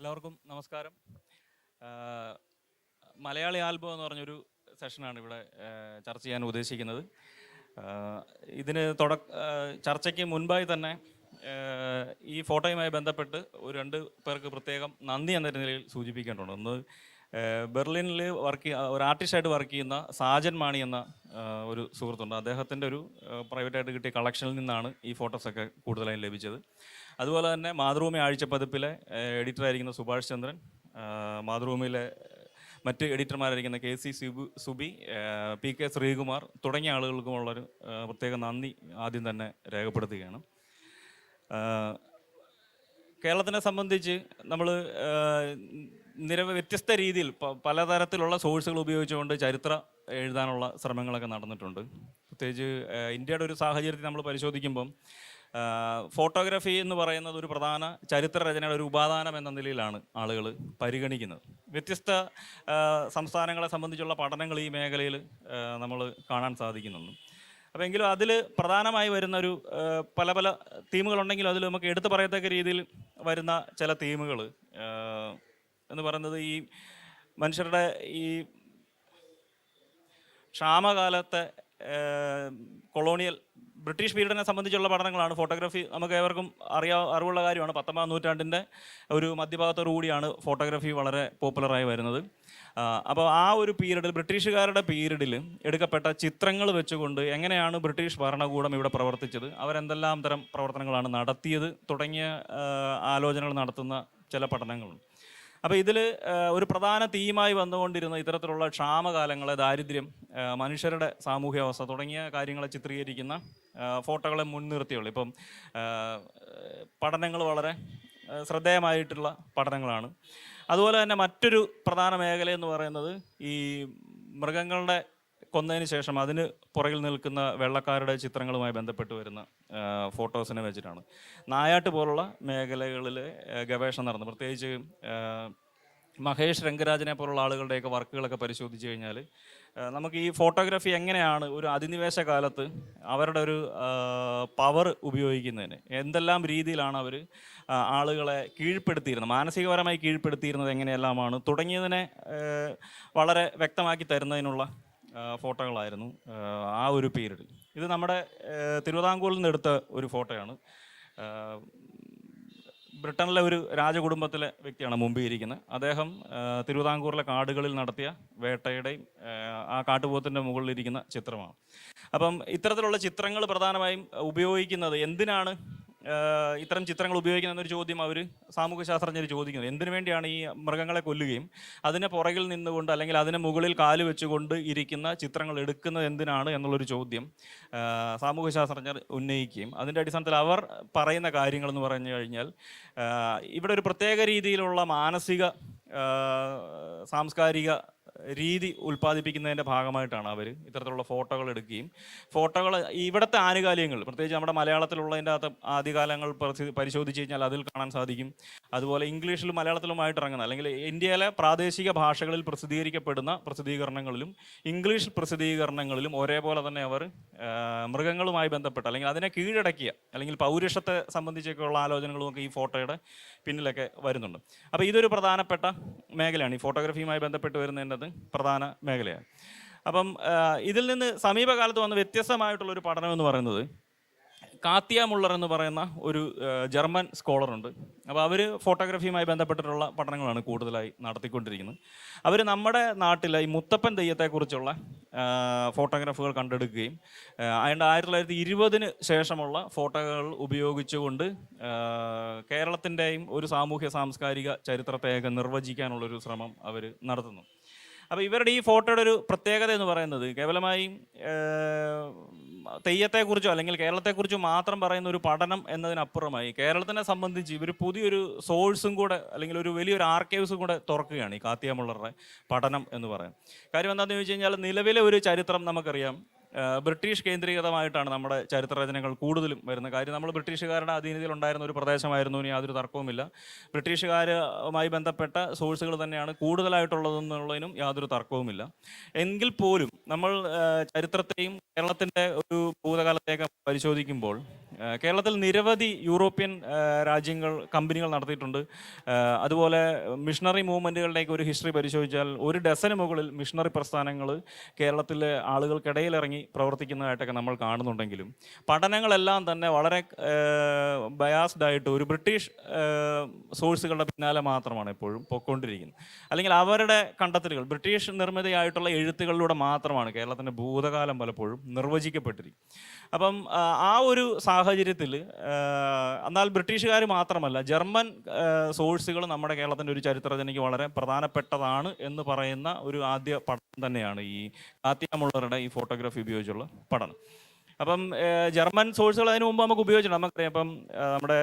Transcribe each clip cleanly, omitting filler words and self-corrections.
എല്ലാവർക്കും നമസ്കാരം. മലയാളി ആൽബം എന്ന് പറഞ്ഞൊരു സെഷനാണ് ഇവിടെ ചർച്ച ചെയ്യാൻ ഉദ്ദേശിക്കുന്നത്. ഇതിന് ചർച്ചയ്ക്ക് മുൻപായി തന്നെ ഈ ഫോട്ടോയുമായി ബന്ധപ്പെട്ട് രണ്ട് പേർക്ക് പ്രത്യേകം നന്ദി എന്ന നിലയിൽ സൂചിപ്പിക്കേണ്ടതുണ്ട്. ഒന്ന്, ബെർലിനിൽ ഒരു ആർട്ടിസ്റ്റായിട്ട് വർക്ക് ചെയ്യുന്ന സാജൻ മാണി എന്ന ഒരു സുഹൃത്തുണ്ട്. അദ്ദേഹത്തിൻ്റെ ഒരു പ്രൈവറ്റായിട്ട് കിട്ടിയ കളക്ഷനിൽ നിന്നാണ് ഈ ഫോട്ടോസൊക്കെ കൂടുതലായും ലഭിച്ചത്. അതുപോലെ തന്നെ മാതൃഭൂമി ആഴ്ചപ്പതിപ്പിലെ എഡിറ്ററായിരിക്കുന്ന സുഭാഷ് ചന്ദ്രൻ, മാതൃഭൂമിയിലെ മറ്റ് എഡിറ്റർമാരായിരിക്കുന്ന KC സുബി, PK ശ്രീകുമാർ തുടങ്ങിയ ആളുകൾക്കുമുള്ളൊരു പ്രത്യേക നന്ദി ആദ്യം തന്നെ രേഖപ്പെടുത്തുകയാണ്. കേരളത്തിനെ സംബന്ധിച്ച് നമ്മൾ വ്യത്യസ്ത രീതിയിൽ പലതരത്തിലുള്ള സോഴ്സുകൾ ഉപയോഗിച്ചുകൊണ്ട് ചരിത്രം എഴുതാനുള്ള ശ്രമങ്ങളൊക്കെ നടന്നിട്ടുണ്ട്. പ്രത്യേകിച്ച് ഇന്ത്യയുടെ ഒരു സാഹചര്യത്തിൽ നമ്മൾ പരിശോധിക്കുമ്പം ഫോട്ടോഗ്രാഫി എന്ന് പറയുന്നത് ഒരു പ്രധാന ചരിത്ര രചനയുടെ ഒരു ഉപാദാനം എന്ന നിലയിലാണ് ആളുകൾ പരിഗണിക്കുന്നത്. വ്യത്യസ്ത സംസ്ഥാനങ്ങളെ സംബന്ധിച്ചുള്ള പഠനങ്ങൾ ഈ മേഖലയിൽ നമ്മൾ കാണാൻ സാധിക്കുന്നുണ്ട്. അപ്പോൾ എങ്കിലും അതിൽ പ്രധാനമായി വരുന്ന ഒരു പല തീമുകളുണ്ടെങ്കിലും അതിൽ നമുക്ക് എടുത്തു പറയത്തക്ക രീതിയിൽ വരുന്ന ചില തീമുകൾ എന്ന് പറയുന്നത് ഈ മനുഷ്യരുടെ ഈ ക്ഷാമകാലത്തെ കൊളോണിയൽ ബ്രിട്ടീഷ് പീരീഡിനെ സംബന്ധിച്ചുള്ള പഠനങ്ങളാണ്. ഫോട്ടോഗ്രാഫി നമുക്ക് ഏവർക്കും അറിവുള്ള കാര്യമാണ്. 19-ാം നൂറ്റാണ്ടിൻ്റെ ഒരു മധ്യഭാഗത്തോടു കൂടിയാണ് ഫോട്ടോഗ്രാഫി വളരെ പോപ്പുലറായി വരുന്നത്. അപ്പോൾ ആ ഒരു പീരീഡിൽ, ബ്രിട്ടീഷുകാരുടെ പീരീഡിൽ എടുക്കപ്പെട്ട ചിത്രങ്ങൾ വെച്ചുകൊണ്ട് എങ്ങനെയാണ് ബ്രിട്ടീഷ് ഭരണകൂടം ഇവിടെ പ്രവർത്തിച്ചത്, അവരെന്തെല്ലാം തരം പ്രവർത്തനങ്ങളാണ് നടത്തിയത് തുടങ്ങിയ ആലോചനകൾ നടത്തുന്ന ചില പഠനങ്ങളുണ്ട്. അപ്പോൾ ഇതിൽ ഒരു പ്രധാന തീമായി വന്നുകൊണ്ടിരുന്ന ഇത്തരത്തിലുള്ള ക്ഷാമകാലങ്ങളെ, ദാരിദ്ര്യം, മനുഷ്യരുടെ സാമൂഹ്യാവസ്ഥ തുടങ്ങിയ കാര്യങ്ങളെ ചിത്രീകരിക്കുന്ന ഫോട്ടോകളെ മുൻനിർത്തിയുള്ളൂ. ഇപ്പം പഠനങ്ങൾ വളരെ ശ്രദ്ധേയമായിട്ടുള്ള പഠനങ്ങളാണ്. അതുപോലെ തന്നെ മറ്റൊരു പ്രധാന മേഖല എന്ന് പറയുന്നത് ഈ മൃഗങ്ങളുടെ കൊന്നതിന് ശേഷം അതിന് പുറകിൽ നിൽക്കുന്ന വെള്ളക്കാരുടെ ചിത്രങ്ങളുമായി ബന്ധപ്പെട്ട് വരുന്ന ഫോട്ടോസിനെ വെച്ചിട്ടാണ്. നായാട്ട് പോലുള്ള മേഖലകളിൽ ഗവേഷണം നടന്നു. പ്രത്യേകിച്ച് മഹേഷ് രംഗരാജനെ പോലുള്ള ആളുകളുടെയൊക്കെ വർക്കുകളൊക്കെ പരിശോധിച്ച് കഴിഞ്ഞാൽ നമുക്ക് ഈ ഫോട്ടോഗ്രാഫി എങ്ങനെയാണ് ഒരു അധിനിവേശ കാലത്ത് അവരുടെ ഒരു പവർ ഉപയോഗിക്കുന്നതിന് എന്തെല്ലാം രീതിയിലാണ് അവർ ആളുകളെ കീഴ്പ്പെടുത്തിയിരുന്നത്, മാനസികപരമായി കീഴ്പ്പെടുത്തിയിരുന്നത് എങ്ങനെയെല്ലാമാണ് തുടങ്ങിയതിനെ വളരെ വ്യക്തമാക്കി തരുന്നതിനുള്ള ഫോട്ടോകളായിരുന്നു ആ ഒരു പീരീഡിൽ. ഇത് നമ്മുടെ തിരുവിതാംകൂറിൽ നിന്ന് എടുത്ത ഒരു ഫോട്ടോയാണ്. ബ്രിട്ടനിലെ ഒരു രാജകുടുംബത്തിലെ വ്യക്തിയാണ് മുമ്പിൽ ഇരിക്കുന്നത്. അദ്ദേഹം തിരുവിതാംകൂറിലെ കാടുകളിൽ നടത്തിയ വേട്ടയുടെയും ആ കാട്ടുപോത്തിൻ്റെ മുകളിലിരിക്കുന്ന ചിത്രമാണ്. അപ്പം ഇത്തരത്തിലുള്ള ചിത്രങ്ങൾ പ്രധാനമായും ഉപയോഗിക്കുന്നത് എന്തിനാണ്, ഇത്തരം ചിത്രങ്ങൾ ഉപയോഗിക്കുന്നതെന്നൊരു ചോദ്യം അവർ സാമൂഹ്യ ശാസ്ത്രജ്ഞർ ചോദിക്കുന്നത്. എന്തിനു വേണ്ടിയാണ് ഈ മൃഗങ്ങളെ കൊല്ലുകയും അതിനെ പുറകിൽ നിന്നുകൊണ്ട് അല്ലെങ്കിൽ അതിന് മുകളിൽ കാല് വെച്ചുകൊണ്ട് ഇരിക്കുന്ന ചിത്രങ്ങൾ എടുക്കുന്നത് എന്തിനാണ് എന്നുള്ളൊരു ചോദ്യം സാമൂഹ്യ ശാസ്ത്രജ്ഞർ ഉന്നയിക്കുകയും അതിൻ്റെ അടിസ്ഥാനത്തിൽ അവർ പറയുന്ന കാര്യങ്ങളെന്ന് പറഞ്ഞു കഴിഞ്ഞാൽ ഇവിടെ ഒരു പ്രത്യേക രീതിയിലുള്ള മാനസിക സാംസ്കാരിക രീതി ഉൽപ്പാദിപ്പിക്കുന്നതിൻ്റെ ഭാഗമായിട്ടാണ് അവർ ഇത്തരത്തിലുള്ള ഫോട്ടോകൾ എടുക്കുകയും ഫോട്ടോകൾ ഇവിടുത്തെ ആനുകാലികങ്ങൾ, പ്രത്യേകിച്ച് നമ്മുടെ മലയാളത്തിലുള്ളതിൻ്റെ അകത്ത് ആദ്യകാലങ്ങൾ പരിശോധിച്ച് കഴിഞ്ഞാൽ അതിൽ കാണാൻ സാധിക്കും. അതുപോലെ ഇംഗ്ലീഷിലും മലയാളത്തിലുമായിട്ട് ഇറങ്ങുന്ന അല്ലെങ്കിൽ ഇന്ത്യയിലെ പ്രാദേശിക ഭാഷകളിൽ പ്രസിദ്ധീകരിക്കപ്പെടുന്ന പ്രസിദ്ധീകരണങ്ങളിലും ഇംഗ്ലീഷ് പ്രസിദ്ധീകരണങ്ങളിലും ഒരേപോലെ തന്നെ അവർ മൃഗങ്ങളുമായി ബന്ധപ്പെട്ട അല്ലെങ്കിൽ അതിനെ കീഴടക്കിയ അല്ലെങ്കിൽ പൗരുഷത്തെ സംബന്ധിച്ചൊക്കെയുള്ള ആലോചനകളുമൊക്കെ ഈ ഫോട്ടോയുടെ പിന്നിലൊക്കെ വരുന്നുണ്ട്. അപ്പോൾ ഇതൊരു പ്രധാനപ്പെട്ട മേഖലയാണ്, ഈ ഫോട്ടോഗ്രാഫിയുമായി ബന്ധപ്പെട്ട് വരുന്നതിൻ്റെ പ്രധാന മേഖലയാണ്. അപ്പം ഇതിൽ നിന്ന് സമീപകാലത്ത് വന്ന വ്യത്യസ്തമായിട്ടുള്ളൊരു പഠനം എന്ന് പറയുന്നത് കാത്തിയ മുള്ളർ എന്ന് പറയുന്ന ഒരു ജർമ്മൻ സ്കോളറുണ്ട്. അപ്പോൾ അവർ ഫോട്ടോഗ്രാഫിയുമായി ബന്ധപ്പെട്ടിട്ടുള്ള പഠനങ്ങളാണ് കൂടുതലായി നടത്തിക്കൊണ്ടിരിക്കുന്നത്. അവർ നമ്മുടെ നാട്ടിലെ ഈ മുത്തപ്പൻ തെയ്യത്തെക്കുറിച്ചുള്ള ഫോട്ടോഗ്രാഫുകൾ കണ്ടെടുക്കുകയും അതിൻ്റെ 1920 ശേഷമുള്ള ഫോട്ടോകൾ ഉപയോഗിച്ചുകൊണ്ട് കേരളത്തിൻ്റെയും ഒരു സാമൂഹ്യ സാംസ്കാരിക ചരിത്രത്തെയൊക്കെ നിർവചിക്കാനുള്ളൊരു ശ്രമം അവർ നടത്തുന്നു. അപ്പോൾ ഇവരുടെ ഈ ഫോട്ടോയുടെ ഒരു പ്രത്യേകത എന്ന് പറയുന്നത് കേവലമായി തെയ്യത്തെക്കുറിച്ചോ അല്ലെങ്കിൽ കേരളത്തെക്കുറിച്ചോ മാത്രം പറയുന്ന ഒരു പഠനം എന്നതിനപ്പുറമായി കേരളത്തിനെ സംബന്ധിച്ച് ഇവർ പുതിയൊരു സോഴ്സും കൂടെ അല്ലെങ്കിൽ ഒരു വലിയൊരു ആർക്കൈവ്സും കൂടെ തുറക്കുകയാണ് ഈ കാത്തിയ മുള്ളറുടെ പഠനം എന്ന് പറയാം. കാര്യം എന്താണെന്ന് ചോദിച്ചു കഴിഞ്ഞാൽ നിലവിലെ ഒരു ചരിത്രം നമുക്കറിയാം, ബ്രിട്ടീഷ് കേന്ദ്രീകൃതമായിട്ടാണ് നമ്മുടെ ചരിത്രരചനകൾ കൂടുതലും വരുന്നത്. കാര്യം നമ്മൾ ബ്രിട്ടീഷുകാരുടെ അധീനതയിൽ ഉണ്ടായിരുന്ന ഒരു പ്രദേശമായിരുന്നു, ഇനി യാതൊരു തർക്കവുമില്ല. ബ്രിട്ടീഷുകാരുമായി ബന്ധപ്പെട്ട സോഴ്സുകൾ തന്നെയാണ് കൂടുതലായിട്ടുള്ളതെന്നുള്ളതിനും യാതൊരു തർക്കവുമില്ല. എങ്കിൽ പോലും നമ്മൾ ചരിത്രത്തെയും കേരളത്തിൻ്റെ ഒരു ഭൂതകാലത്തെയൊക്കെ പരിശോധിക്കുമ്പോൾ കേരളത്തിൽ നിരവധി യൂറോപ്യൻ രാജ്യങ്ങൾ കമ്പനികൾ നടത്തിയിട്ടുണ്ട്. അതുപോലെ മിഷണറി മൂവ്മെൻറ്റുകളുടെയൊക്കെ ഒരു ഹിസ്റ്ററി പരിശോധിച്ചാൽ ഒരു ഡസന് മുകളിൽ മിഷണറി പ്രസ്ഥാനങ്ങൾ കേരളത്തിലെ ആളുകൾക്കിടയിൽ ഇറങ്ങി പ്രവർത്തിക്കുന്നതായിട്ടൊക്കെ നമ്മൾ കാണുന്നുണ്ടെങ്കിലും പഠനങ്ങളെല്ലാം തന്നെ വളരെ ബയാസ്ഡ് ആയിട്ട് ഒരു ബ്രിട്ടീഷ് സോഴ്സുകളുടെ പിന്നാലെ മാത്രമാണ് എപ്പോഴും പൊയ്ക്കൊണ്ടിരിക്കുന്നത്. അല്ലെങ്കിൽ അവരുടെ കണ്ടെത്തലുകൾ ബ്രിട്ടീഷ് നിർമ്മിതയായിട്ടുള്ള എഴുത്തുകളിലൂടെ മാത്രമാണ് കേരളത്തിൻ്റെ ഭൂതകാലം പലപ്പോഴും നിർവചിക്കപ്പെട്ടിരിക്കും. അപ്പം ആ ഒരു സാഹചര്യത്തിൽ എന്നാൽ ബ്രിട്ടീഷുകാർ മാത്രമല്ല, ജർമ്മൻ സോഴ്സുകൾ നമ്മുടെ കേരളത്തിൻ്റെ ഒരു ചരിത്രരചനയ്ക്ക് വളരെ പ്രധാനപ്പെട്ടതാണ് എന്ന് പറയുന്ന ഒരു ആദ്യ പഠനം തന്നെയാണ് ഈ കാത്യ മുള്ളറുടെ ഈ ഫോട്ടോഗ്രാഫി ഉപയോഗിച്ചുള്ള പഠനം. അപ്പം ജർമ്മൻ സോഴ്സുകൾ അതിനു മുമ്പ് നമുക്ക് ഉപയോഗിച്ചിട്ടുണ്ട്. നമുക്കറിയാം, ഇപ്പം നമ്മുടെ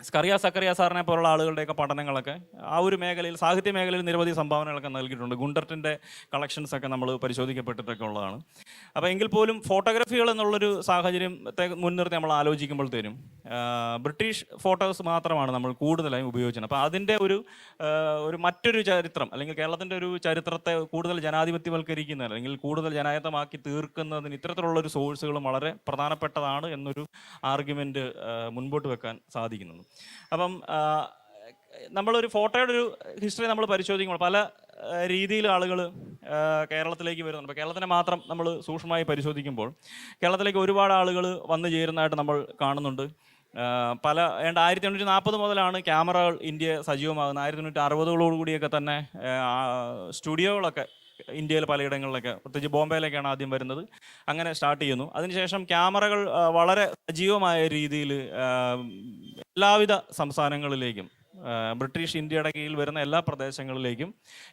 സ്കറിയ സക്കറിയ സാറിനെ പോലുള്ള ആളുകളുടെയൊക്കെ പഠനങ്ങളൊക്കെ ആ ഒരു മേഖലയിൽ, സാഹിത്യ മേഖലയിൽ നിരവധി സംഭാവനകളൊക്കെ നൽകിയിട്ടുണ്ട്. ഗുണ്ടർട്ടിൻ്റെ കളക്ഷൻസ് ഒക്കെ നമ്മൾ പരിശോധിക്കപ്പെട്ടിട്ടൊക്കെ ഉള്ളതാണ്. അപ്പോൾ എങ്കിൽ പോലും ഫോട്ടോഗ്രാഫികൾ എന്നുള്ളൊരു സാഹചര്യത്തെ മുൻനിർത്തി നമ്മൾ ആലോചിക്കുമ്പോഴത്തേനും ബ്രിട്ടീഷ് ഫോട്ടോസ് മാത്രമാണ് നമ്മൾ കൂടുതലായും ഉപയോഗിച്ചത്. അപ്പോൾ അതിൻ്റെ ഒരു മറ്റൊരു ചരിത്രം, അല്ലെങ്കിൽ കേരളത്തിൻ്റെ ഒരു ചരിത്രത്തെ കൂടുതൽ ജനാധിപത്യവൽക്കരിക്കുന്നതിന് അല്ലെങ്കിൽ കൂടുതൽ ജനായത്തമാക്കി തീർക്കുന്നതിന് ഇത്തരത്തിലുള്ളൊരു സോഴ്സുകളും വളരെ പ്രധാനപ്പെട്ടതാണ് എന്നൊരു ആർഗ്യുമെൻറ്റ് മുൻപോട്ട് വെക്കാൻ സാധിക്കുന്നത്. അപ്പം നമ്മളൊരു ഫോട്ടോയുടെ ഒരു ഹിസ്റ്ററി നമ്മൾ പരിശോധിക്കുമ്പോൾ പല രീതിയിൽ ആളുകൾ കേരളത്തിലേക്ക് വരുന്നുണ്ട്. അപ്പോൾ കേരളത്തിനെ മാത്രം നമ്മൾ സൂക്ഷ്മമായി പരിശോധിക്കുമ്പോൾ കേരളത്തിലേക്ക് ഒരുപാട് ആളുകൾ വന്നു ചേരുന്നതായിട്ട് നമ്മൾ കാണുന്നുണ്ട്. 1840 മുതലാണ് ക്യാമറകൾ ഇന്ത്യ സജീവമാകുന്നത്. 1860 തന്നെ സ്റ്റുഡിയോകളൊക്കെ ഇന്ത്യയിൽ പലയിടങ്ങളിലൊക്കെ, പ്രത്യേകിച്ച് ബോംബെയിലൊക്കെയാണ് ആദ്യം വരുന്നത്. അങ്ങനെ സ്റ്റാർട്ട് ചെയ്യുന്നു. അതിനുശേഷം ക്യാമറകൾ വളരെ സജീവമായ രീതിയിൽ എല്ലാവിധ സംസ്ഥാനങ്ങളിലേക്കും ബ്രിട്ടീഷ് ഇന്ത്യയുടെ കീഴിൽ വരുന്ന എല്ലാ പ്രദേശങ്ങളിലേക്കും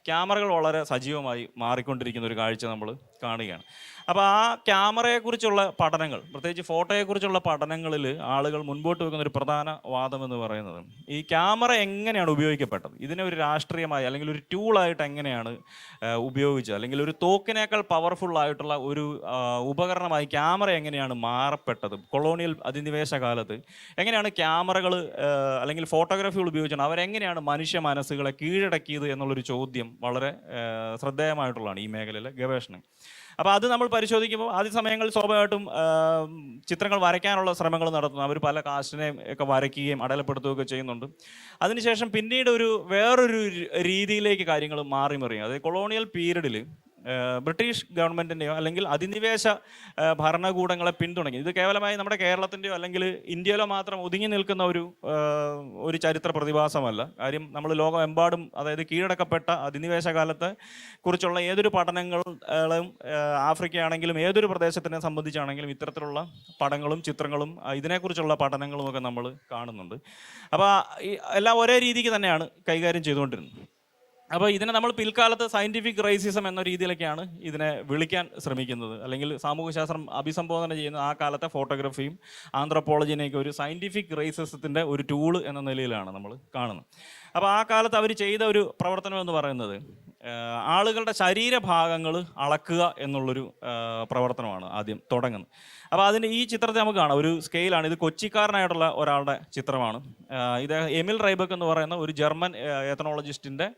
ക്യാമറകൾ വളരെ സജീവമായി മാറിക്കൊണ്ടിരിക്കുന്ന ഒരു കാഴ്ച നമ്മൾ കാണുകയാണ്. അപ്പോൾ ആ ക്യാമറയെക്കുറിച്ചുള്ള പഠനങ്ങൾ, പ്രത്യേകിച്ച് ഫോട്ടോയെക്കുറിച്ചുള്ള പഠനങ്ങളിൽ ആളുകൾ മുൻപോട്ട് വെക്കുന്ന ഒരു പ്രധാന വാദം എന്ന് പറയുന്നത് ഈ ക്യാമറ എങ്ങനെയാണ് ഉപയോഗിക്കപ്പെട്ടത്, ഇതിനെ ഒരു രാഷ്ട്രീയമായി അല്ലെങ്കിൽ ഒരു ടൂളായിട്ട് എങ്ങനെയാണ് ഉപയോഗിച്ചത്, അല്ലെങ്കിൽ ഒരു തോക്കിനേക്കാൾ പവർഫുള്ളായിട്ടുള്ള ഒരു ഉപകരണമായി ക്യാമറ എങ്ങനെയാണ് മാറപ്പെട്ടത്, കൊളോണിയൽ അധിനിവേശ കാലത്ത് എങ്ങനെയാണ് ക്യാമറകൾ അല്ലെങ്കിൽ ഫോട്ടോഗ്രാഫികൾ ഉപയോഗിച്ചത്, അവരെങ്ങനെയാണ് മനുഷ്യ മനസ്സുകളെ കീഴടക്കിയത് എന്നുള്ളൊരു ചോദ്യം വളരെ ശ്രദ്ധേയമായിട്ടുള്ളതാണ് ഈ മേഖലയിലെ ഗവേഷണം. അപ്പോൾ അത് നമ്മൾ പരിശോധിക്കുമ്പോൾ ആദ്യ സമയങ്ങളിൽ സ്വാഭാവികമായിട്ടും ചിത്രങ്ങൾ വരയ്ക്കാനുള്ള ശ്രമങ്ങൾ നടത്തുന്നു. അവർ പല കാസ്റ്റിനെയും ഒക്കെ വരയ്ക്കുകയും അടയാളപ്പെടുത്തുകയൊക്കെ ചെയ്യുന്നുണ്ട്. അതിനുശേഷം പിന്നീട് വേറൊരു രീതിയിലേക്ക് കാര്യങ്ങൾ മാറി മറിയും. അതായത് കൊളോണിയൽ പീരീഡിൽ ബ്രിട്ടീഷ് ഗവൺമെൻറ്റിൻ്റെയോ അല്ലെങ്കിൽ അധിനിവേശ ഭരണകൂടങ്ങളെ പിന്തുണയ്ക്കും. ഇത് കേവലമായി നമ്മുടെ കേരളത്തിൻ്റെയോ അല്ലെങ്കിൽ ഇന്ത്യയിലോ മാത്രം ഒതുങ്ങി നിൽക്കുന്ന ഒരു ചരിത്ര പ്രതിഭാസമല്ല. കാര്യം നമ്മൾ ലോകമെമ്പാടും, അതായത് കീഴടക്കപ്പെട്ട അധിനിവേശ കാലത്തെ കുറിച്ചുള്ള ഏതൊരു പഠനങ്ങളും ആഫ്രിക്കയാണെങ്കിലും ഏതൊരു പ്രദേശത്തിനെ സംബന്ധിച്ചാണെങ്കിലും ഇത്തരത്തിലുള്ള പടങ്ങളും ചിത്രങ്ങളും ഇതിനെക്കുറിച്ചുള്ള പഠനങ്ങളുമൊക്കെ നമ്മൾ കാണുന്നുണ്ട്. അപ്പോൾ എല്ലാം ഒരേ രീതിക്ക് തന്നെയാണ് കൈകാര്യം ചെയ്തുകൊണ്ടിരുന്നത്. അപ്പോൾ ഇതിനെ നമ്മൾ പിൽക്കാലത്ത് സയൻറ്റിഫിക് റേസിസം എന്ന രീതിയിലൊക്കെയാണ് ഇതിനെ വിളിക്കാൻ ശ്രമിക്കുന്നത്. അല്ലെങ്കിൽ സാമൂഹ്യശാസ്ത്രം അഭിസംബോധന ചെയ്യുന്ന ആ കാലത്തെ ഫോട്ടോഗ്രാഫിയും ആന്ത്രോപോളജിനെയൊക്കെ ഒരു സയൻറ്റിഫിക് റേസിസത്തിൻ്റെ ഒരു ടൂള് എന്ന നിലയിലാണ് നമ്മൾ കാണുന്നത്. അപ്പോൾ ആ കാലത്ത് അവർ ചെയ്ത ഒരു പ്രവർത്തനം എന്ന് പറയുന്നത് ആളുകളുടെ ശരീരഭാഗങ്ങൾ അളക്കുക എന്നുള്ളൊരു പ്രവർത്തനമാണ് ആദ്യം തുടങ്ങുന്നത്. അപ്പോൾ അതിന് ഈ ചിത്രത്തെ നമുക്ക് കാണാം, ഒരു സ്കെയിലാണ്. ഇത് കൊച്ചിക്കാരനായിട്ടുള്ള ഒരാളുടെ ചിത്രമാണ്. ഇദ്ദേഹം എമിൽ റൈബക്ക് എന്ന് പറയുന്ന ഒരു ജർമ്മൻ എത്തനോളജിസ്റ്റിൻ്റെ